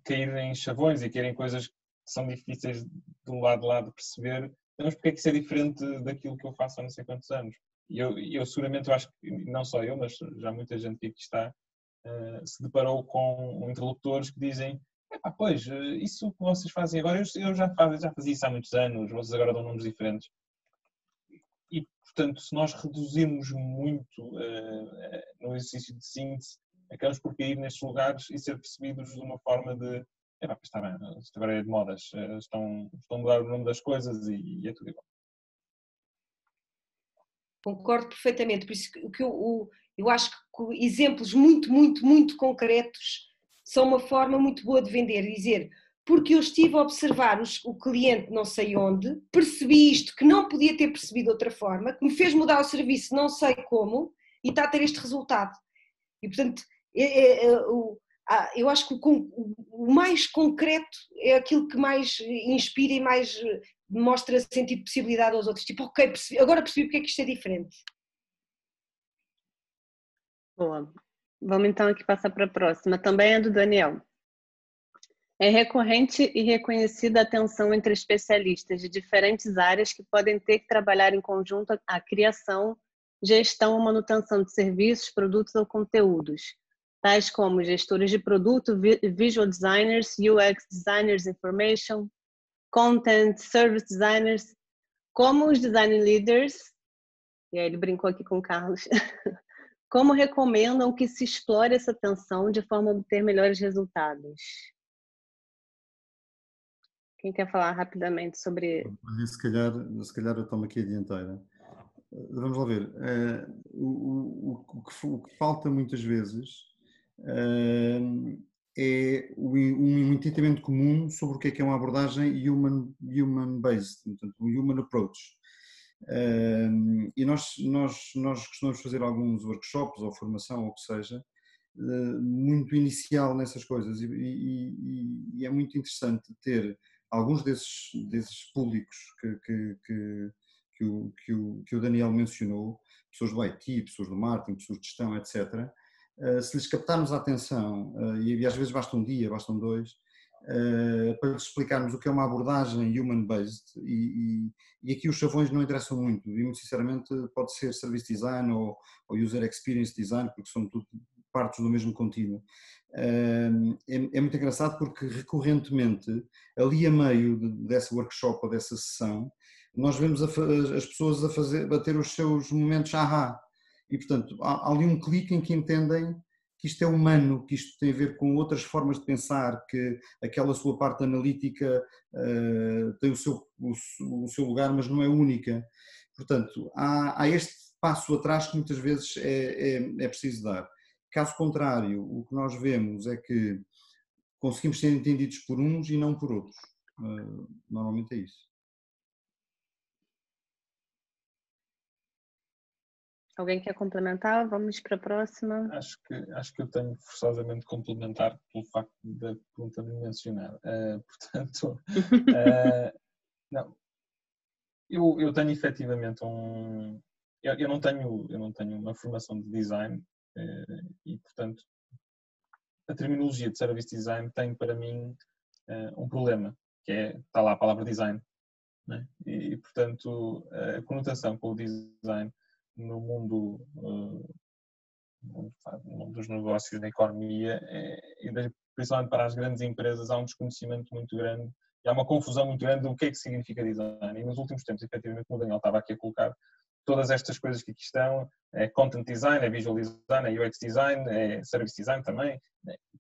cair em chavões e cair em coisas que são difíceis de um lado a lado de perceber. Mas porque é que isso é diferente daquilo que eu faço há não sei quantos anos? E eu seguramente, eu acho que não só eu, mas já muita gente que aqui está, se deparou com interlocutores que dizem: pois, isso que vocês fazem agora, eu já fazia isso há muitos anos, vocês agora dão nomes diferentes. E, portanto, se nós reduzirmos muito no exercício de síntese, acabamos por cair nestes lugares e ser percebidos de uma forma de está bem, isto agora é de modas, estão a mudar o nome das coisas e é tudo igual. Concordo perfeitamente, por isso que eu acho que exemplos muito, muito, muito concretos são uma forma muito boa de vender, dizer, porque eu estive a observar o cliente não sei onde, percebi isto que não podia ter percebido de outra forma, que me fez mudar o serviço não sei como, e está a ter este resultado. E, portanto, eu acho que o mais concreto é aquilo que mais inspira e mais mostra sentido de possibilidade aos outros. Tipo, ok, agora percebi porque é que isto é diferente. Boa. Vamos então aqui passar para a próxima. Também é do Daniel. É recorrente e reconhecida a tensão entre especialistas de diferentes áreas que podem ter que trabalhar em conjunto a criação, gestão ou manutenção de serviços, produtos ou conteúdos, tais como gestores de produto, visual designers, UX designers, information, content, service designers, como os design leaders, e aí ele brincou aqui com o Carlos, como recomendam que se explore essa tensão de forma a obter melhores resultados? Quem quer falar rapidamente sobre... Se calhar eu tomo aqui a dianteira. Vamos lá ver. O que falta muitas vezes é um entendimento comum sobre o que é uma abordagem human-based, portanto, um human approach. E nós costumamos fazer alguns workshops ou formação, ou o que seja, muito inicial nessas coisas e é muito interessante ter alguns desses públicos que o Daniel mencionou, pessoas do IT, pessoas do marketing, pessoas de gestão, etc. Se lhes captarmos a atenção, e às vezes basta um dia, bastam 2, para lhes explicarmos o que é uma abordagem human-based, e aqui os chavões não interessam muito, e muito sinceramente pode ser service design ou user experience design, porque são tudo partes do mesmo contínuo. É muito engraçado porque recorrentemente, ali a meio dessa workshop ou dessa sessão, nós vemos as pessoas a ter os seus momentos ahá, e portanto há ali um clique em que entendem que isto é humano, que isto tem a ver com outras formas de pensar, que aquela sua parte analítica tem o seu lugar, mas não é única. Portanto, há este passo atrás que muitas vezes é preciso dar. Caso contrário, o que nós vemos é que conseguimos ser entendidos por uns e não por outros. Normalmente é isso. Alguém quer complementar? Vamos para a próxima. Acho que eu tenho forçosamente de complementar pelo facto da pergunta me mencionar. Portanto, não. Eu tenho efetivamente eu não tenho uma formação de design e, portanto, a terminologia de service design tem para mim um problema, que está lá a palavra design, né? E, portanto, a conotação com o design no mundo dos negócios, da economia, principalmente para as grandes empresas, há um desconhecimento muito grande e há uma confusão muito grande do que é que significa design. E nos últimos tempos, efetivamente, como o Daniel estava aqui a colocar, todas estas coisas que aqui estão, é content design, é visual design, é UX design, é service design também,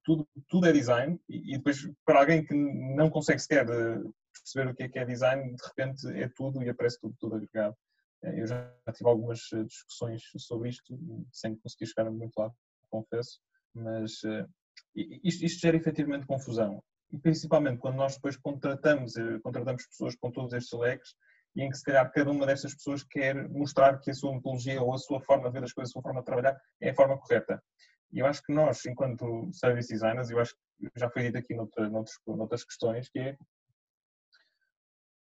tudo é design, e depois para alguém que não consegue sequer perceber o que é design, de repente é tudo e aparece tudo agregado. Eu já tive algumas discussões sobre isto, sem conseguir chegar muito lá, confesso, mas isto gera efetivamente confusão. E principalmente quando nós depois contratamos pessoas com todos estes leques, e em que se calhar cada uma destas pessoas quer mostrar que a sua metodologia ou a sua forma de ver as coisas, a sua forma de trabalhar é a forma correta. E eu acho que nós, enquanto service designers, eu acho que já foi dito aqui noutras questões, que é,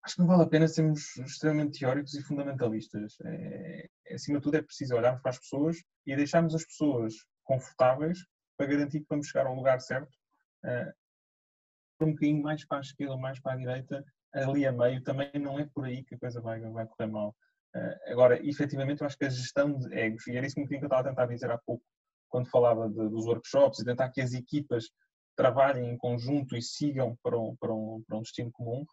acho que não vale a pena sermos extremamente teóricos e fundamentalistas. Acima de tudo é preciso olharmos para as pessoas e deixarmos as pessoas confortáveis para garantir que vamos chegar ao lugar certo, um bocadinho mais para a esquerda ou mais para a direita, ali a meio, também não é por aí que a coisa vai correr mal. Agora, efetivamente, eu acho que a gestão de egos, e era isso que eu estava a tentar dizer há pouco, quando falava dos workshops, e tentar que as equipas trabalhem em conjunto e sigam para um destino comum,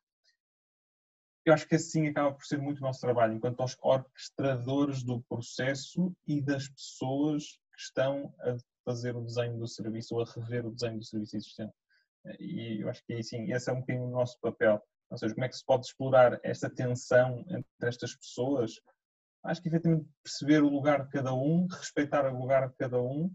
eu acho que assim acaba por ser muito o nosso trabalho, enquanto os orquestradores do processo e das pessoas que estão a fazer o desenho do serviço ou a rever o desenho do serviço existente. E eu acho que sim, esse é um bocadinho o nosso papel. Ou seja, como é que se pode explorar esta tensão entre estas pessoas? Acho que efetivamente perceber o lugar de cada um, respeitar o lugar de cada um,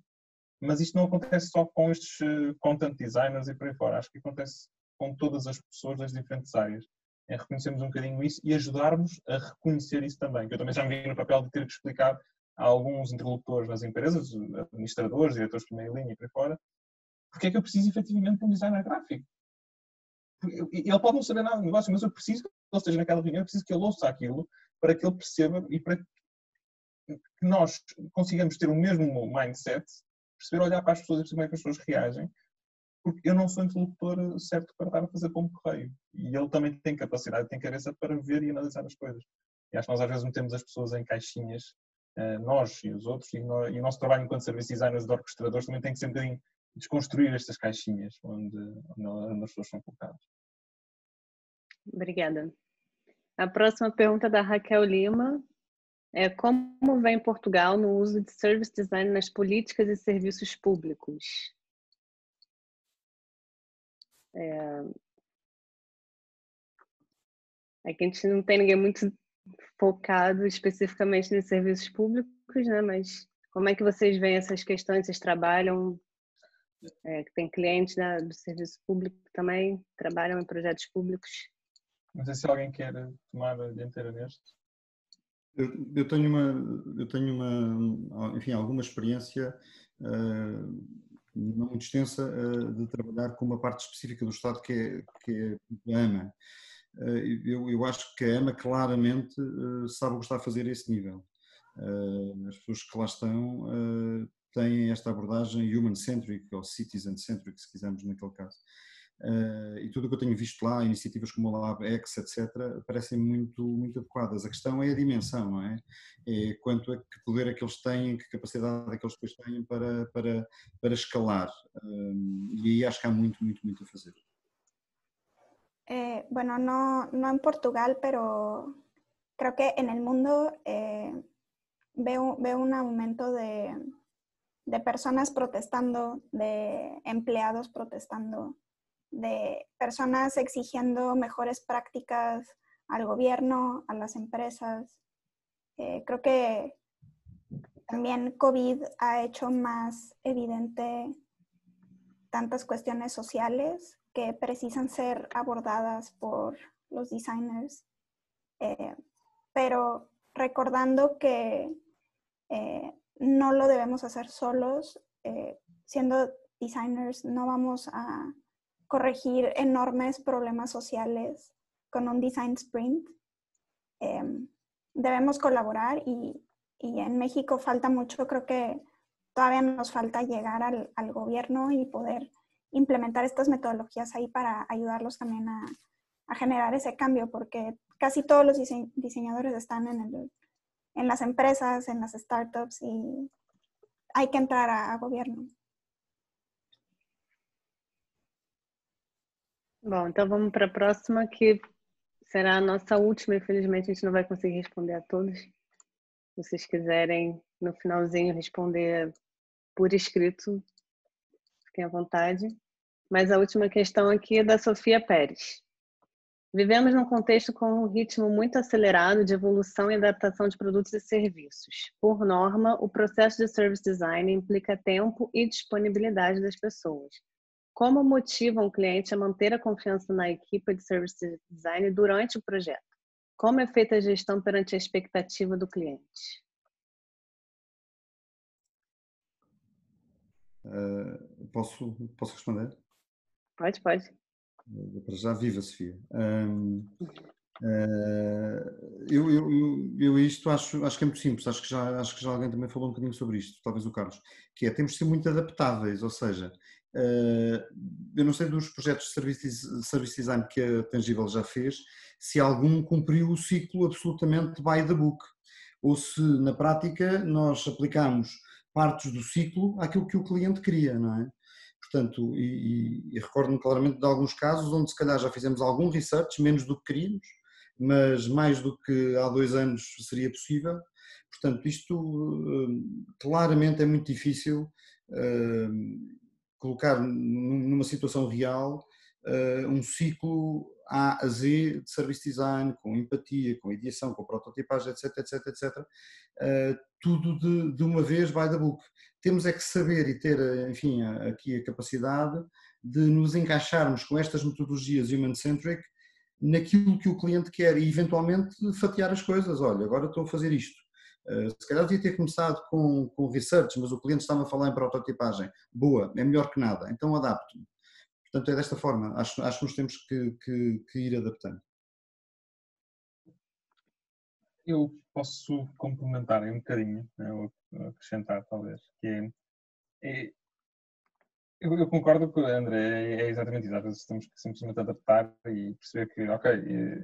mas isto não acontece só com estes content designers e por aí fora. Acho que acontece com todas as pessoas das diferentes áreas. É reconhecermos um bocadinho isso e ajudarmos a reconhecer isso também. Que eu também já me vi no papel de ter que explicar a alguns interlocutores nas empresas, administradores, diretores de primeira linha e por aí fora, porque é que eu preciso efetivamente de um designer gráfico. Ele pode não saber nada do negócio, mas eu preciso que ele esteja naquela reunião, eu preciso que ele ouça aquilo para que ele perceba e para que nós consigamos ter o mesmo mindset, perceber olhar para as pessoas e perceber como é que as pessoas reagem, porque eu não sou interlocutor certo para estar a fazer como correio. E ele também tem capacidade, tem cabeça para ver e analisar as coisas. E acho que nós às vezes metemos as pessoas em caixinhas, nós e os outros, e o nosso trabalho enquanto service designers e orquestradores também tem que ser um bocadinho desconstruir estas caixinhas onde as pessoas são colocadas. Obrigada. A próxima pergunta é da Raquel Lima. Como vem Portugal no uso de service design nas políticas e serviços públicos? Aqui a gente não tem ninguém muito focado especificamente nos serviços públicos, né? Mas como é que vocês veem essas questões? Vocês trabalham, que tem clientes do serviço público também, trabalham em projetos públicos? Não sei se alguém quer tomar a dianteira neste. Eu tenho enfim, alguma experiência não muito extensa de trabalhar com uma parte específica do Estado que é a AMA. Eu acho que a AMA claramente sabe o que está a fazer a esse nível. As pessoas que lá estão têm esta abordagem human-centric ou citizen-centric, se quisermos naquele caso. E tudo o que eu tenho visto lá, iniciativas como a LabX, etc., parecem muito adequadas. A questão é a dimensão, não é? É quanto a que poder é que eles têm, que capacidade é que eles depois têm para escalar. E aí acho que há muito a fazer. Bueno, no en Portugal, pero creo que en el mundo veo un aumento de personas protestando, de empleados protestando, de personas exigiendo mejores prácticas al gobierno, a las empresas. Creo que también COVID ha hecho más evidente tantas cuestiones sociales que precisan ser abordadas por los designers, pero recordando que no lo debemos hacer solos. Siendo designers no vamos a corregir enormes problemas sociales con un design sprint. Debemos colaborar y en México falta mucho. Creo que todavía nos falta llegar al gobierno y poder implementar estas metodologías ahí para ayudarlos también a generar ese cambio, porque casi todos los diseñadores están en las empresas, en las startups, y hay que entrar a gobierno. Bom, então vamos para a próxima, que será a nossa última. Infelizmente, a gente não vai conseguir responder a todos. Se vocês quiserem, no finalzinho, responder por escrito, fiquem à vontade. Mas a última questão aqui é da Sofia Pérez. Vivemos num contexto com um ritmo muito acelerado de evolução e adaptação de produtos e serviços. Por norma, o processo de service design implica tempo e disponibilidade das pessoas. Como motiva um cliente a manter a confiança na equipe de service design durante o projeto? Como é feita a gestão perante a expectativa do cliente? Posso responder? Pode. Para já, viva, Sofia. Eu isto acho que é muito simples, acho que já alguém também falou um bocadinho sobre isto, talvez o Carlos, que é, temos de ser muito adaptáveis, ou seja, eu não sei dos projetos de service design que a Tangível já fez, se algum cumpriu o ciclo absolutamente by the book, ou se na prática nós aplicamos partes do ciclo àquilo que o cliente queria, não é? Portanto, e recordo-me claramente de alguns casos onde se calhar já fizemos algum research, menos do que queríamos, mas mais do que há 2 anos seria possível. Portanto, isto claramente é muito difícil colocar numa situação real um ciclo A a Z de service design, com empatia, com ideação, com prototipagem, etc. Tudo de uma vez by the book. Temos é que saber e ter, enfim, aqui a capacidade de nos encaixarmos com estas metodologias human-centric naquilo que o cliente quer e eventualmente fatiar as coisas. Olha, agora estou a fazer isto. Se calhar devia ter começado com research, mas o cliente estava a falar em prototipagem. Boa, é melhor que nada, então adapto-me. Portanto, é desta forma, acho que nos temos que ir adaptando. Eu posso complementar um bocadinho, ou acrescentar talvez, que eu concordo com o André, é exatamente isso, às vezes temos que simplesmente adaptar e perceber que, ok,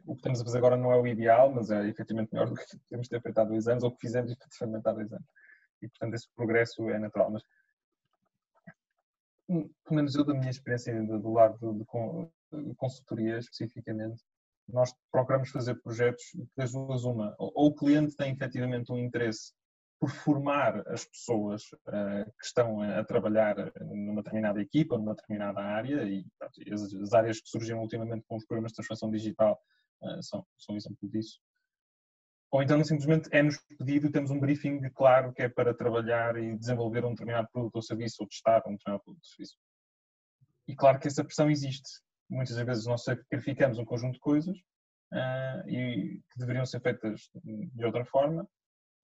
o que estamos a fazer agora não é o ideal, mas é efetivamente melhor do que temos de ter feito há 2 anos ou que fizemos efetivamente há 2 anos. E, portanto, esse progresso é natural. Mas, pelo menos eu, da minha experiência do lado de consultoria especificamente, nós procuramos fazer projetos das duas uma. Ou o cliente tem efetivamente um interesse por formar as pessoas que estão a trabalhar numa determinada equipa, numa determinada área, e as áreas que surgiram ultimamente com os programas de transformação digital são um exemplo disso. Ou então simplesmente é-nos pedido, temos um briefing claro que é para trabalhar e desenvolver um determinado produto ou serviço, ou testar um determinado produto ou serviço. E claro que essa pressão existe. Muitas vezes nós sacrificamos um conjunto de coisas e que deveriam ser feitas de outra forma,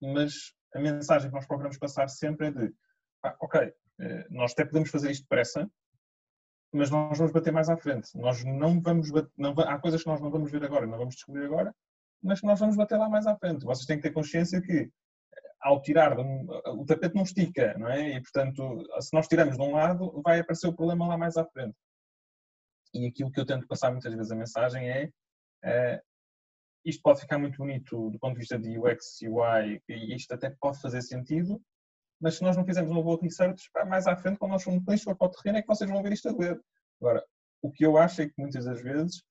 mas a mensagem que nós procuramos passar sempre é de ok, nós até podemos fazer isto depressa, mas nós vamos bater mais à frente. Nós não vamos há coisas que nós não vamos ver agora, não vamos descobrir agora, mas que nós vamos bater lá mais à frente. Vocês têm que ter consciência que ao tirar, o tapete não estica, não é? E portanto, se nós tiramos de um lado, vai aparecer o problema lá mais à frente. E aquilo que eu tento passar muitas vezes a mensagem é isto pode ficar muito bonito do ponto de vista de UX, UI, e isto até pode fazer sentido, mas se nós não fizermos uma boa research, mais à frente, quando nós formos para o terreno, é que vocês vão ver isto a doer. Agora, o que eu acho é que muitas das vezes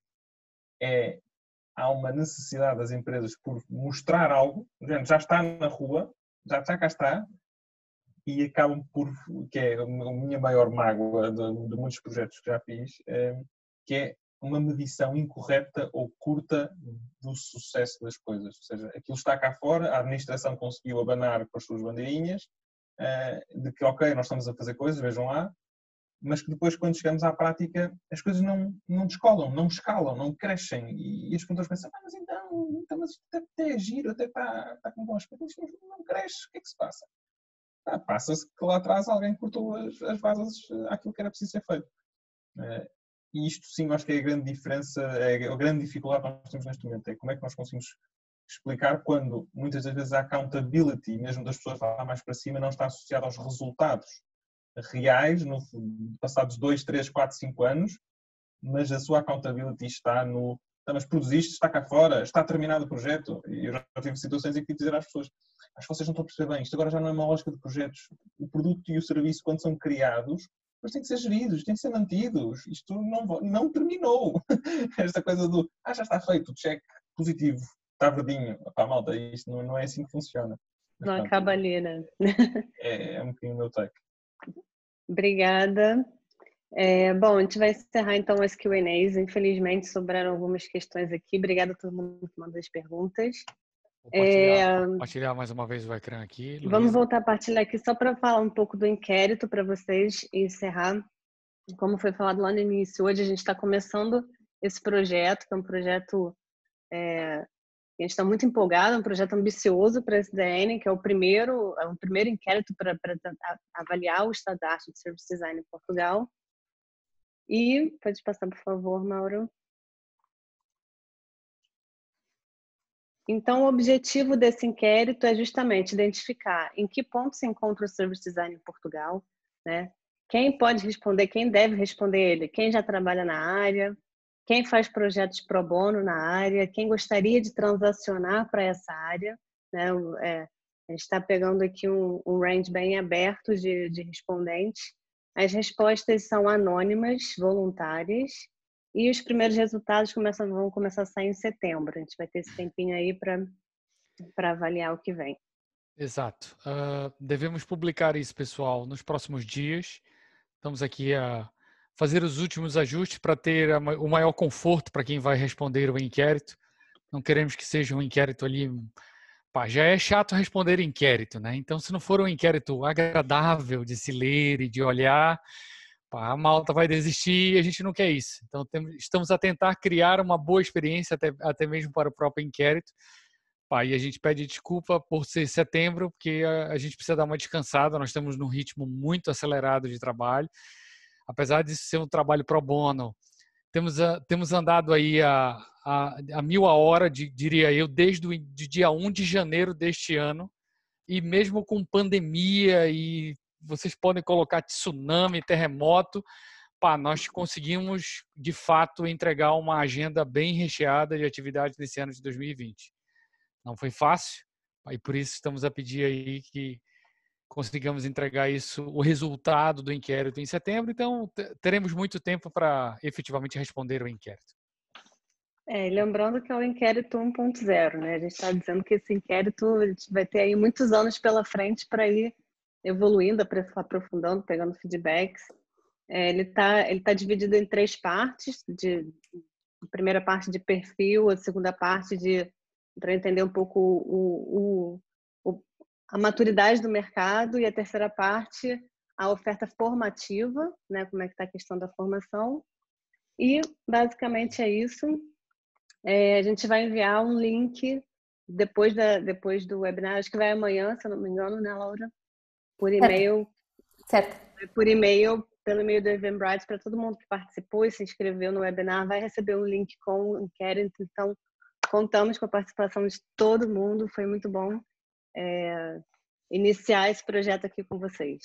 há uma necessidade das empresas por mostrar algo, já está na rua, já cá está, e acabam por, que é a minha maior mágoa de muitos projetos que já fiz, que é uma medição incorreta ou curta do sucesso das coisas. Ou seja, aquilo está cá fora, a administração conseguiu abanar com as suas bandeirinhas, de que, ok, nós estamos a fazer coisas, vejam lá, mas que depois, quando chegamos à prática, as coisas não descolam, não escalam, não crescem. E as pessoas pensam, mas isto até é giro, até está com bom aspecto, mas não cresce, o que é que se passa? Passa-se que lá atrás alguém cortou as vasas àquilo que era preciso ser feito. E isto sim, acho que é a grande diferença, é a grande dificuldade que nós temos neste momento, é como é que nós conseguimos explicar quando muitas das vezes a accountability, mesmo das pessoas lá mais para cima, não está associada aos resultados reais, passados 2, 3, 4, 5 anos, mas a sua accountability está no Mas produziste, está cá fora, está terminado o projeto. E eu já tive situações em que tive de dizer às pessoas: acho que vocês não estão a perceber bem, isto agora já não é uma lógica de projetos. O produto e o serviço, quando são criados, depois têm que ser geridos, têm que ser mantidos. Isto não terminou. Esta coisa do, já está feito, check positivo, está verdinho. Pá, malta, isto não é assim que funciona. Mas, Não pronto, acaba ali, né? é um bocadinho o meu take. Obrigada. Bom, a gente vai encerrar então as Q&As. Infelizmente sobraram algumas questões aqui. Obrigada a todo mundo que mandou as perguntas. Vou compartilhar mais uma vez o ecrã aqui. Vamos Luísa. voltar a partilhar aqui só para falar um pouco do inquérito para vocês e encerrar. Como foi falado lá no início, hoje a gente está começando esse projeto, que é um projeto a gente está muito empolgado, é um projeto ambicioso para a SDN, que é o primeiro inquérito para avaliar o estado da arte de Service Design em Portugal. E pode passar, por favor, Mauro. Então, o objetivo desse inquérito é justamente identificar em que ponto se encontra o Service Design em Portugal, né? Quem pode responder, quem deve responder ele, quem já trabalha na área, quem faz projetos pro bono na área, quem gostaria de transacionar para essa área, né? A gente está pegando aqui um range bem aberto de respondentes. As respostas são anônimas, voluntárias, e os primeiros resultados vão começar a sair em setembro. A gente vai ter esse tempinho aí para avaliar o que vem. Exato. Devemos publicar isso, pessoal, nos próximos dias. Estamos aqui a fazer os últimos ajustes para ter o maior conforto para quem vai responder o inquérito. Não queremos que seja um inquérito ali... já é chato responder inquérito, né? Então, se não for um inquérito agradável de se ler e de olhar, a malta vai desistir e a gente não quer isso. Então, estamos a tentar criar uma boa experiência, até mesmo para o próprio inquérito. E a gente pede desculpa por ser setembro, porque a gente precisa dar uma descansada. Nós estamos num ritmo muito acelerado de trabalho. Apesar de ser um trabalho pro bono, temos andado aí a 1000 a hora, diria eu, desde o dia 1 de janeiro deste ano. E mesmo com pandemia, e vocês podem colocar tsunami, terremoto, nós conseguimos, de fato, entregar uma agenda bem recheada de atividades nesse ano de 2020. Não foi fácil, e por isso estamos a pedir aí que consigamos entregar o resultado do inquérito em setembro. Então, teremos muito tempo para efetivamente responder o inquérito. Lembrando que é o inquérito 1.0, né? A gente está dizendo que esse inquérito a gente vai ter aí muitos anos pela frente para ir evoluindo, aprofundando, pegando feedbacks. Ele tá dividido em 3 partes, a primeira parte de perfil, a segunda parte para entender um pouco a maturidade do mercado, e a terceira parte, a oferta formativa, né? Como é que está a questão da formação. E basicamente é isso. A gente vai enviar um link depois do webinar, acho que vai amanhã, se eu não me engano, né, Laura? Por e-mail. Certo. Por e-mail, pelo e-mail do Eventbrite, para todo mundo que participou e se inscreveu no webinar, vai receber um link com o inquérito. Então, contamos com a participação de todo mundo, foi muito bom iniciar esse projeto aqui com vocês.